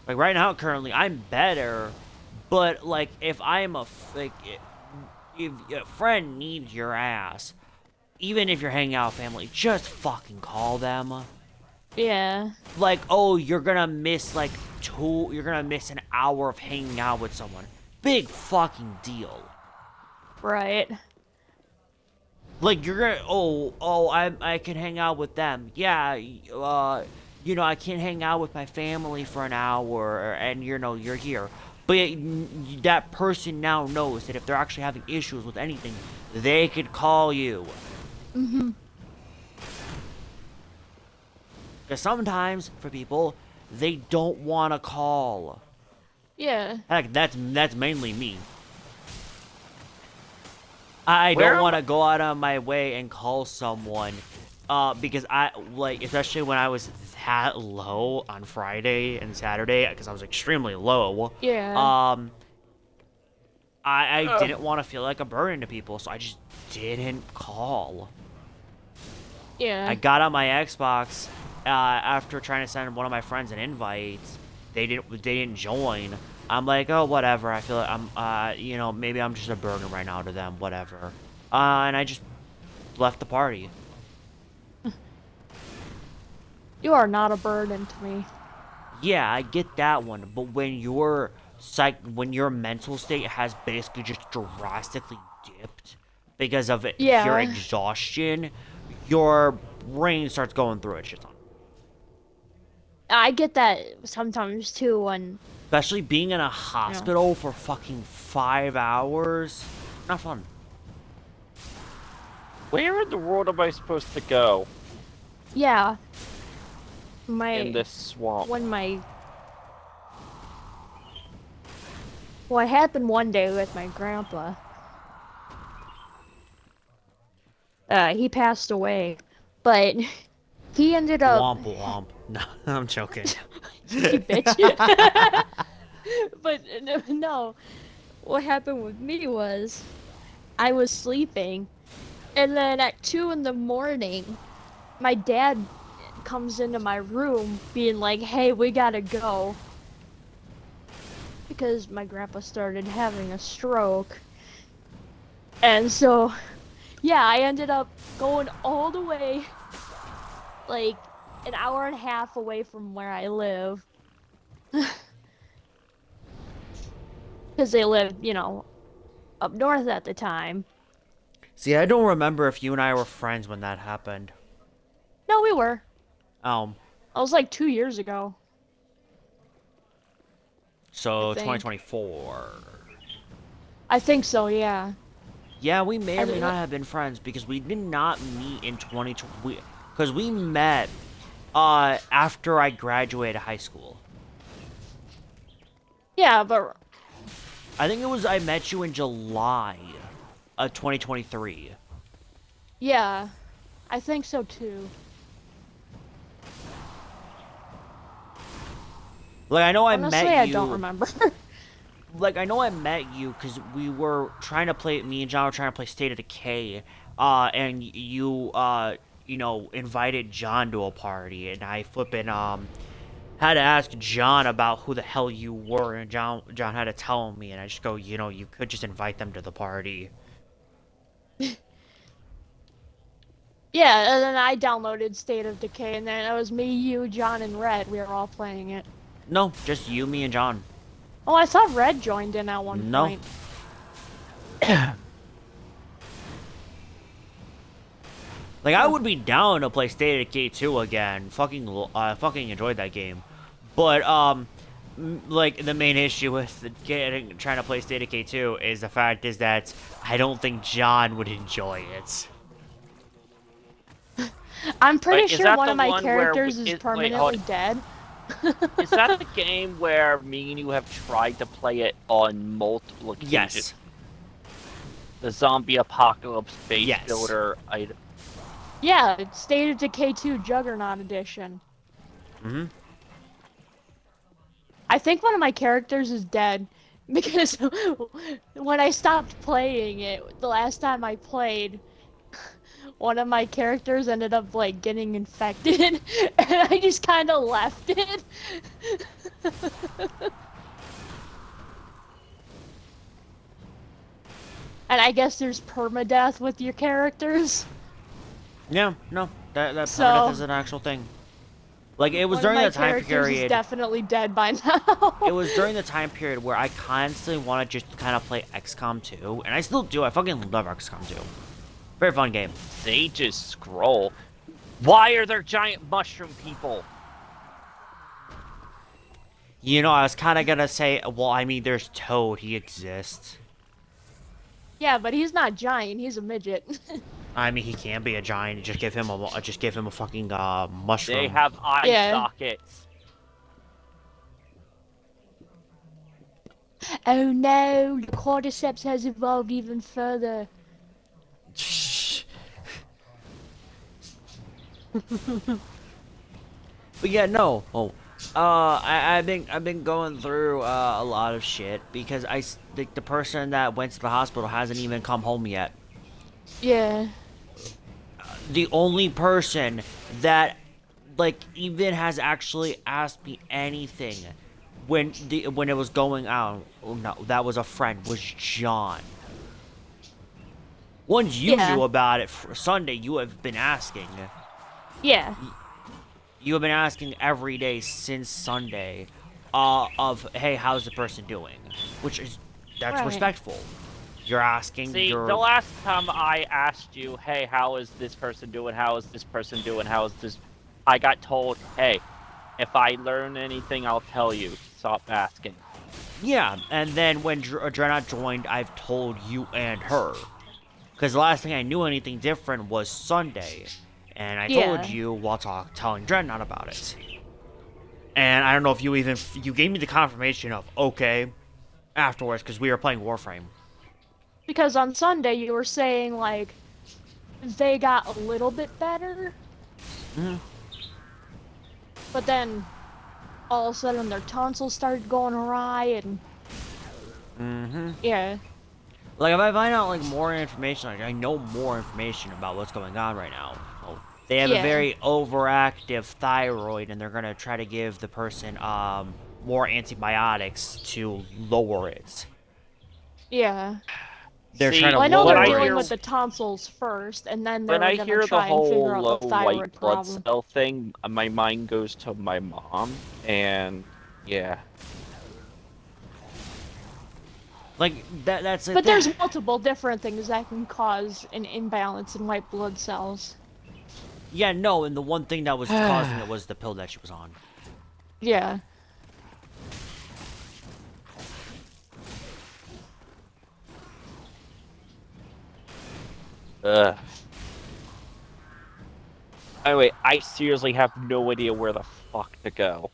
Like right now, currently, I'm better, but like if I'm if a friend needs your ass, even if you're hanging out with family, just fucking call them. Yeah. Like, oh, you're gonna miss like you're gonna miss an hour of hanging out with someone. Big fucking deal. Right. Like, you're gonna, I can hang out with them. Yeah, you know, I can't hang out with my family for an hour, and, you know, you're here. But that person now knows that if they're actually having issues with anything, they could call you. Mm-hmm. Because sometimes, for people, they don't want to call. Yeah. Heck, that's mainly me. I Where don't am want to go out of my way and call someone, because I, like, especially when I was that low on Friday and Saturday, because I was extremely low. Yeah. I didn't want to feel like a burden to people, so I just didn't call. Yeah. I got on my Xbox after trying to send one of my friends an invite. They didn't join. I'm like, oh, whatever. I feel like I'm, you know, maybe I'm just a burden right now to them. Whatever. And I just left the party. You are not a burden to me. Yeah, I get that one. But when when your mental state has basically just drastically dipped because of your Yeah. exhaustion, your brain starts going through it shit ton. I get that sometimes too when Especially being in a hospital for fucking 5 hours. Not fun. Where in the world am I supposed to go yeah. in this swamp? What happened one day with my grandpa. He passed away, but he ended up. Womp womp. No, I'm joking. You bitch. But no, what happened with me was I was sleeping, and then at 2 in the morning, my dad comes into my room being like, "Hey, we gotta go," because my grandpa started having a stroke. And so, yeah, I ended up going all the way, like, an hour and a half away from where I live. Because they lived, you know, up north at the time. See, I don't remember if you and I were friends when that happened. No, we were. Um, That was like 2 years ago. so I think. 2024. I think so, yeah. Yeah, we may I or may didn't- not have been friends because we did not meet in 2020. Because we met after I graduated high school. Yeah, but I think it was I met you in July of 2023. yeah, I think so too. Like I know I Honestly, met I you. don't remember. Like I know I met you because we were trying to play. Me and John were trying to play State of Decay. And you you know, invited John to a party, and I flippin' had to ask John about who the hell you were, and John had to tell me, and I just go, you know, you could just invite them to the party. Yeah, and then I downloaded State of Decay, and then it was me, you, John, and Red. We were all playing it. No, just you, me, and John. Oh, I thought Red joined in at one No. point. Like I would be down to play State of Decay 2 again. Fucking enjoyed that game. But like the main issue with trying to play State of Decay 2 is the fact is that I don't think John would enjoy it. I'm pretty Wait, is sure that one the of my one where characters is wait, permanently hold- dead. Is that the game where me and you have tried to play it on multiple occasions? Yes. The zombie apocalypse base Yes. builder item. Yeah, it's State of Decay 2 Juggernaut Edition. Mm-hmm. I think one of my characters is dead because when I stopped playing it, the last time I played, one of my characters ended up like getting infected, and I just kind of left it. And I guess there's permadeath with your characters. Yeah, no, that So- permadeath is an actual thing. Like, it was One of during my that time characters is period. definitely dead by now. It was during the time period where I constantly want to just kind of play XCOM 2, and I still do. I fucking love XCOM 2. Very fun game. Sage's Scroll. Why are there giant mushroom people? You know, I was kind of gonna say, well, I mean, there's Toad. He exists. Yeah, but he's not giant. He's a midget. I mean, he can be a giant. Just give him a fucking mushroom. They have eye Yeah. sockets. Oh no, the cordyceps has evolved even further. But yeah, no. Oh, I've been going through a lot of shit because the person that went to the hospital hasn't even come home yet. Yeah. The only person that like even has actually asked me anything when it was going out, oh no, that was a friend, was John. Once you Yeah. knew about it for Sunday, you have been asking. Yeah. You have been asking every day since Sunday, of hey, how's the person doing? That's Right. respectful. You're asking. See, you're the last time I asked you, hey, how is this person doing? How is this person doing? How is this? I got told, hey, if I learn anything, I'll tell you. Stop asking. Yeah, and then when Dreadnought joined, I've told you and her. Because the last thing I knew anything different was Sunday. And I told Yeah. you while telling Dreadnought about it. And I don't know if you gave me the confirmation of, okay, afterwards, because we were playing Warframe. Because on Sunday you were saying, like, they got a little bit better, Mhm. but then all of a sudden their tonsils started going awry, and Mm-hmm. yeah. Like, if I find out, like, more information, like, I know more information about what's going on right now. Oh, they have a Yeah. very overactive thyroid, and they're gonna try to give the person, more antibiotics to lower it. Yeah. They're See, trying to Well, I know lower they're I dealing hear- with the tonsils first, and then they're When I gonna hear the try and whole figure low out the thyroid white blood problem. cell thing, my mind goes to my mom, and yeah. Like, that's it. But there's multiple different things that can cause an imbalance in white blood cells. Yeah, no, and the one thing that was causing it was the pill that she was on. Yeah. Ugh. Anyway, I seriously have no idea where the fuck to go.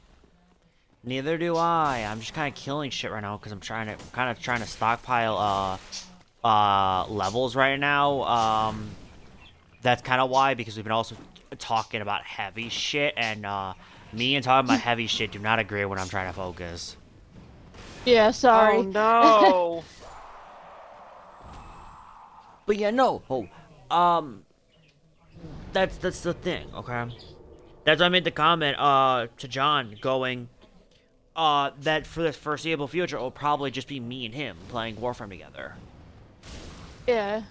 Neither do I. I'm just kind of killing shit right now because I'm kind of trying to stockpile levels right now. That's kind of why, because we've been also talking about heavy shit, and me and talking about heavy shit do not agree when I'm trying to focus. Yeah, sorry. Oh no! But yeah, no. That's the thing, okay? That's why I made the comment to John going that for the foreseeable future it will probably just be me and him playing Warframe together. Yeah.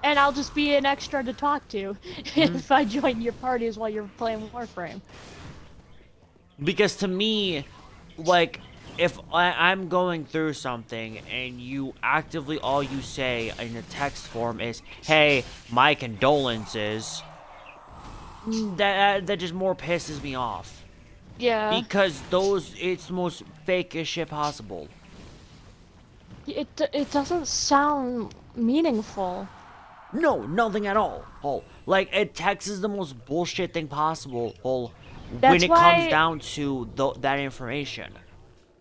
And I'll just be an extra to talk to if I join your parties while you're playing Warframe. Because to me, like, if I'm going through something and you actively all you say in a text form is, "Hey, my condolences," that just more pisses me off. Yeah. Because it's the most fake as shit possible. It doesn't sound meaningful. No, nothing at all. Like, a text is the most bullshit thing possible. When That's it why- comes down to that information.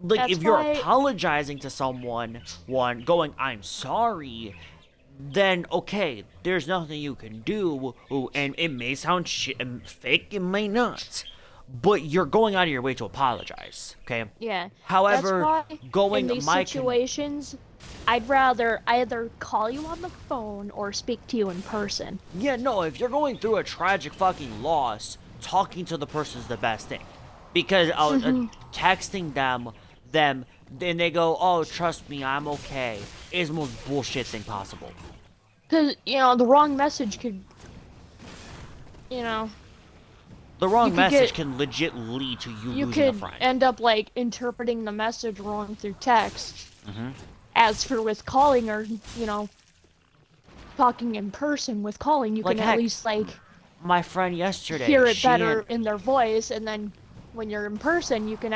Like, That's if you're why- apologizing to someone, going, "I'm sorry," then okay, there's nothing you can do, and it may sound fake, it may not, but you're going out of your way to apologize, okay? Yeah. However, That's why going in these my situations, I'd rather either call you on the phone or speak to you in person. Yeah, no, if you're going through a tragic fucking loss, talking to the person is the best thing. Because texting them, then they go, "Oh, trust me, I'm okay," is the most bullshit thing possible. Because, you know, the wrong message could you know, The wrong you could message get- can legit lead to you you losing a could friend. end up like interpreting the message wrong through text. Hmm. As for with calling or, you know, talking in person with calling, you Like, can heck, at least like My friend yesterday, hear it she better and- in their voice, and then when you're in person, you can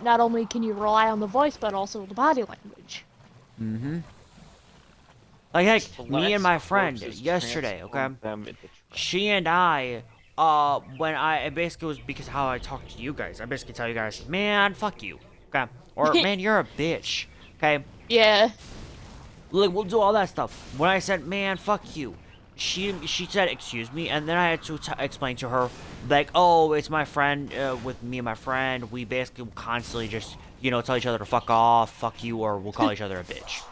not only can you rely on the voice but also the body language. Mhm. Like, heck, me Flex and my friend corpses yesterday, okay? transform them into trash. She and I, when it basically was because how I talked to you guys. I basically tell you guys, man, fuck you, okay? Or, man, you're a bitch, okay? Yeah. Like, we'll do all that stuff. When I said, man, fuck you, she said, excuse me, and then I had to explain to her, like, oh, it's my friend, with me and my friend, we basically constantly just, you know, tell each other to fuck off, fuck you, or we'll call each other a bitch.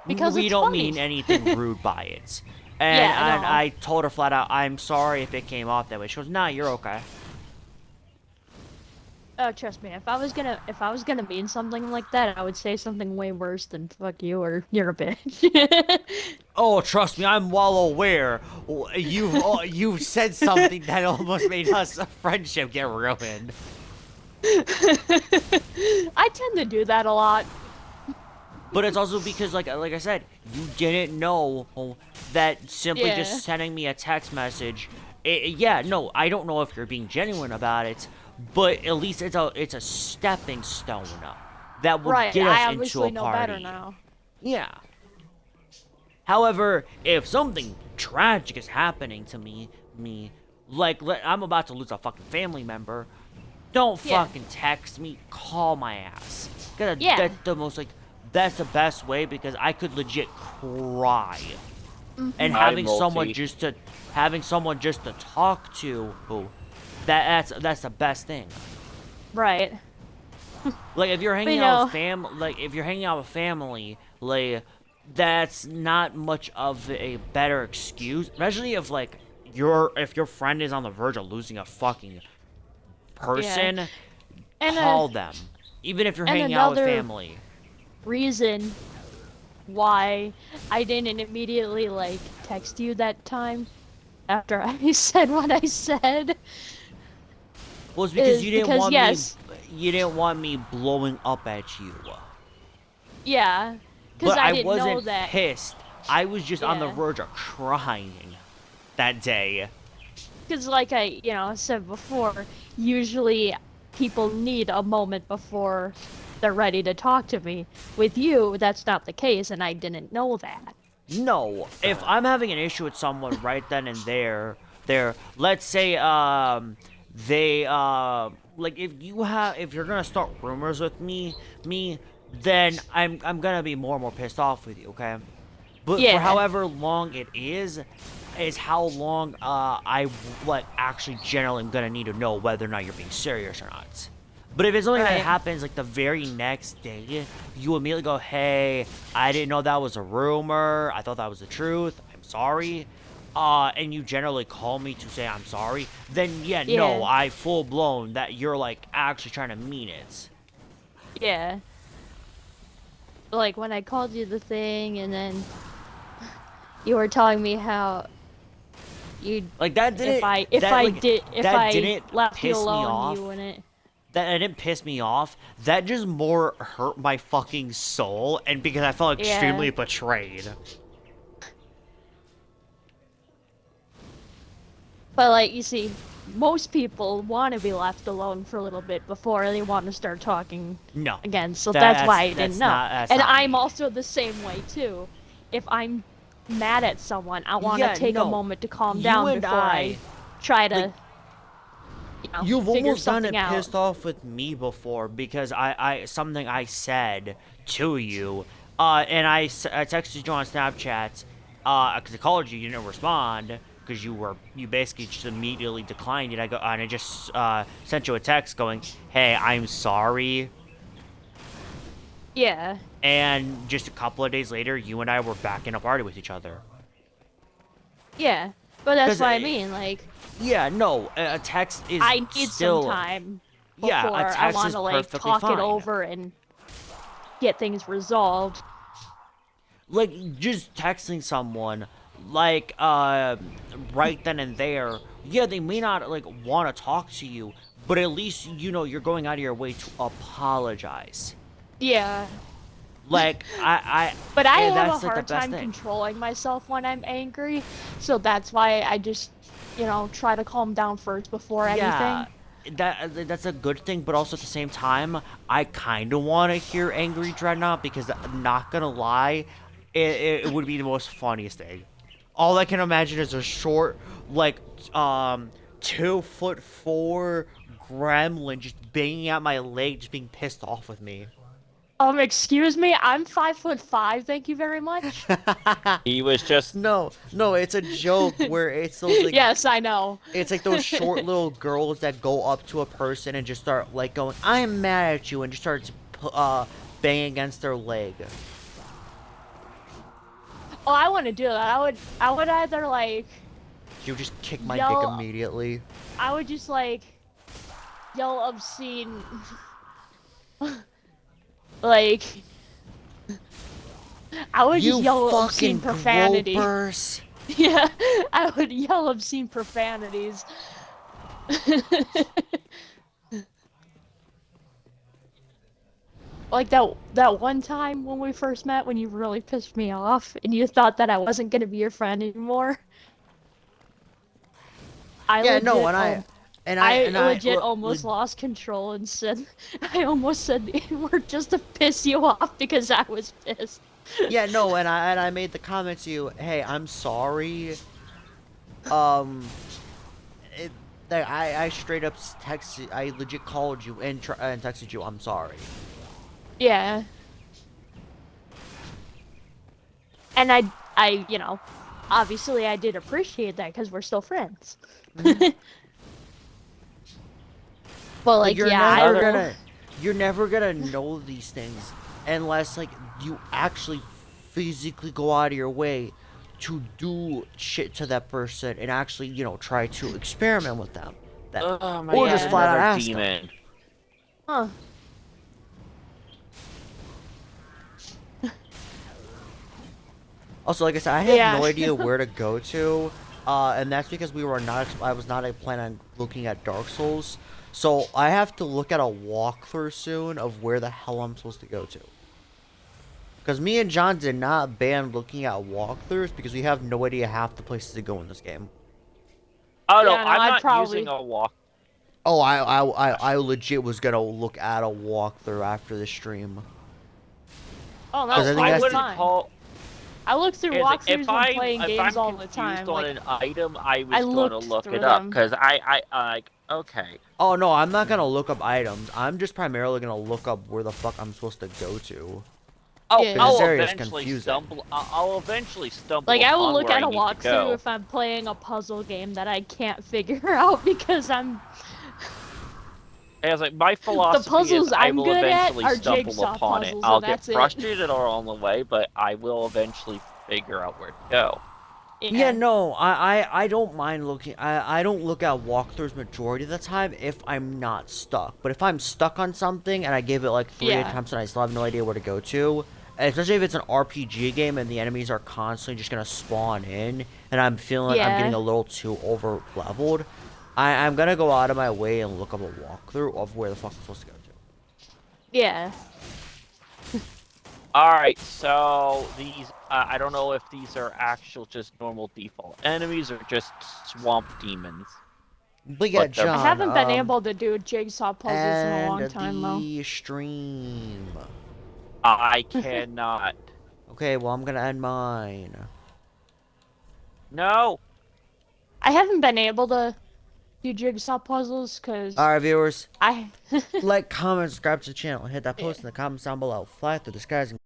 Because we it's don't funny. mean anything rude by it. And, Yeah, and no. I told her flat out, I'm sorry if it came off that way. She goes, nah, you're okay. Oh, trust me, if I was gonna mean something like that, I would say something way worse than "fuck you" or "you're a bitch." Oh, trust me, I'm well aware. You've said something that almost made us a friendship get ruined. I tend to do that a lot. But it's also because, like I said, you didn't know that simply Yeah. just sending me a text message. Yeah, no, I don't know if you're being genuine about it, but at least it's a stepping stone that will Right, get I us into obviously a know party. better now. Yeah. However, if something tragic is happening to me, like I'm about to lose a fucking family member, don't Yeah. fucking text me, call my ass. 'Cause Yeah. that's the most that's the best way because I could legit cry. And Hi, having someone Multi. just to talk to, that's the best thing. Right. Like if you're hanging you out with know- if you're hanging out with family, like that's not much of a better excuse, especially if like if your friend is on the verge of losing a fucking person, And call them. Even if you're and hanging out with another- family. reason why I didn't immediately like text you that time after I said what I said. Well, it's because is you didn't because, want yes. you didn't want me blowing up at you. Yeah. Because But I I didn't wasn't know that. pissed. I was just on the Yeah. verge of crying that day. Because, like I, said before, usually people need a moment before they're ready to talk to me. With you, that's not the case, and I didn't know that. No, if I'm having an issue with someone right then and there, let's say they like if you're gonna start rumors with me, then I'm gonna be more and more pissed off with you, okay? But for Yeah. however long it is how long I like actually generally am gonna need to know whether or not you're being serious or not. But if it's something that Right. happens like the very next day, you immediately go, "Hey, I didn't know that was a rumor. I thought that was the truth. I'm sorry." And you generally call me to say I'm sorry. Then no, Yeah. I full blown that you're like actually trying to mean it. Yeah. Like when I called you the thing, and then you were telling me how you Like that didn't. if I that didn't left you piss me alone, off. you wouldn't. That didn't piss me off. That just more hurt my fucking soul, and because I felt Yeah. extremely betrayed. But like you see, most people want to be left alone for a little bit before they want to start talking No. again. So That's- that's why I that's didn't know. that's And not I'm me. also the same way too. If I'm mad at someone, I want to Yeah, take no. a moment to calm You down and before I try to. like, You've figure almost gotten something out. pissed off with me before because I something I said to you, and I texted you on Snapchat, because I called you, you didn't respond because you basically just immediately declined it. I just sent you a text going, "Hey, I'm sorry," Yeah. and just a couple of days later, you and I were back in a party with each other. Yeah. But that's 'Cause what I I- mean. Like, Yeah, no, a text is I need still some time Yeah, a before I text want is to like perfectly talk fine. it over and get things resolved. like just texting someone like right then and there yeah, they may not like want to talk to you, but at least you know you're going out of your way to apologize. Yeah. Like But I and have a that's like the hard best time thing. controlling myself when I'm angry, so that's why I just, try to calm down first before Yeah, anything. that's a good thing, but also at the same time, I kind of want to hear Angry Dreadnought because not gonna lie, it would be the most funniest thing. All I can imagine is a short, like, 2'4" gremlin just banging at my leg, just being pissed off with me. Excuse me, I'm 5'5", thank you very much. He was just No, it's a joke where it's those like Yes, I know. it's like those short little girls that go up to a person and just start like going, "I'm mad at you," and just starts banging against their leg. Oh, I want to do that. I would either like, You just kick my dick Yell- immediately. I would just like yell obscene, like, I would You just yell fucking obscene profanity. gropers. Yeah, I would yell obscene profanities. Like that one time when we first met when you really pissed me off and you thought that I wasn't gonna be your friend anymore. I Yeah, legit, no, I legit look, almost lost control and said I almost said the N-word just to piss you off because I was pissed. yeah, no, and I made the comment to you, "Hey, I'm sorry." Um, it, that I straight up texted, I legit called you and texted you, "I'm sorry." Yeah. And obviously I did appreciate that because we're still friends. Mhm. But like, you're yeah, I never will. you're never gonna know these things unless like you actually physically go out of your way to do shit to that person and actually, you know, try to experiment with them. oh my Or god, just Yeah. flat out another ask them. demon. Huh. Also, like I said, I have Yeah. no idea where to go to, and that's because I was not planning on looking at Dark Souls, so I have to look at a walkthrough soon of where the hell I'm supposed to go to. Because me and John did not ban looking at walkthroughs because we have no idea half the places to go in this game. Oh no, Yeah, no, I'm I'd not probably- using a walk. Oh, I legit was gonna look at a walkthrough after the stream. Oh, Because I that's think I that's wouldn't the- call. I look through It's like, walkthroughs when playing games all the confused time. on Like, an item, I was I gonna looked look through it up them. because I like okay. Oh no, I'm not gonna look up items. I'm just primarily gonna look up where the fuck I'm supposed to go to. Oh, Yeah. This I'll area is eventually confusing. stumble. I'll eventually stumble. I will upon look where at a I need to walkthrough go. if I'm playing a puzzle game that I can't figure out because I'm. And I was like, my philosophy puzzles is I I'm will good at eventually are stumble jigsaw upon it. puzzles, I'll and get that's it. frustrated along the way, but I will eventually figure out where to go. Yeah, no, I don't mind looking. I don't look at walkthroughs majority of the time if I'm not stuck. But if I'm stuck on something and I give it like 3 Yeah. attempts and I still have no idea where to go to, especially if it's an RPG game and the enemies are constantly just gonna spawn in, and I'm feeling like I'm Yeah. getting a little too over leveled, I'm gonna go out of my way and look up a walkthrough of where the fuck I'm supposed to go to. Yeah. All right, so these I don't know if these are actual just normal default enemies or just swamp demons. But yeah, But they're- John. I haven't been able to do jigsaw puzzles in a long and time though. the stream. I cannot. Okay, well I'm gonna end mine. No. I haven't been able to do jigsaw puzzles because Alright, viewers. I. Like, comment, subscribe to the channel, hit that post in the comments down below. Fly through the skies and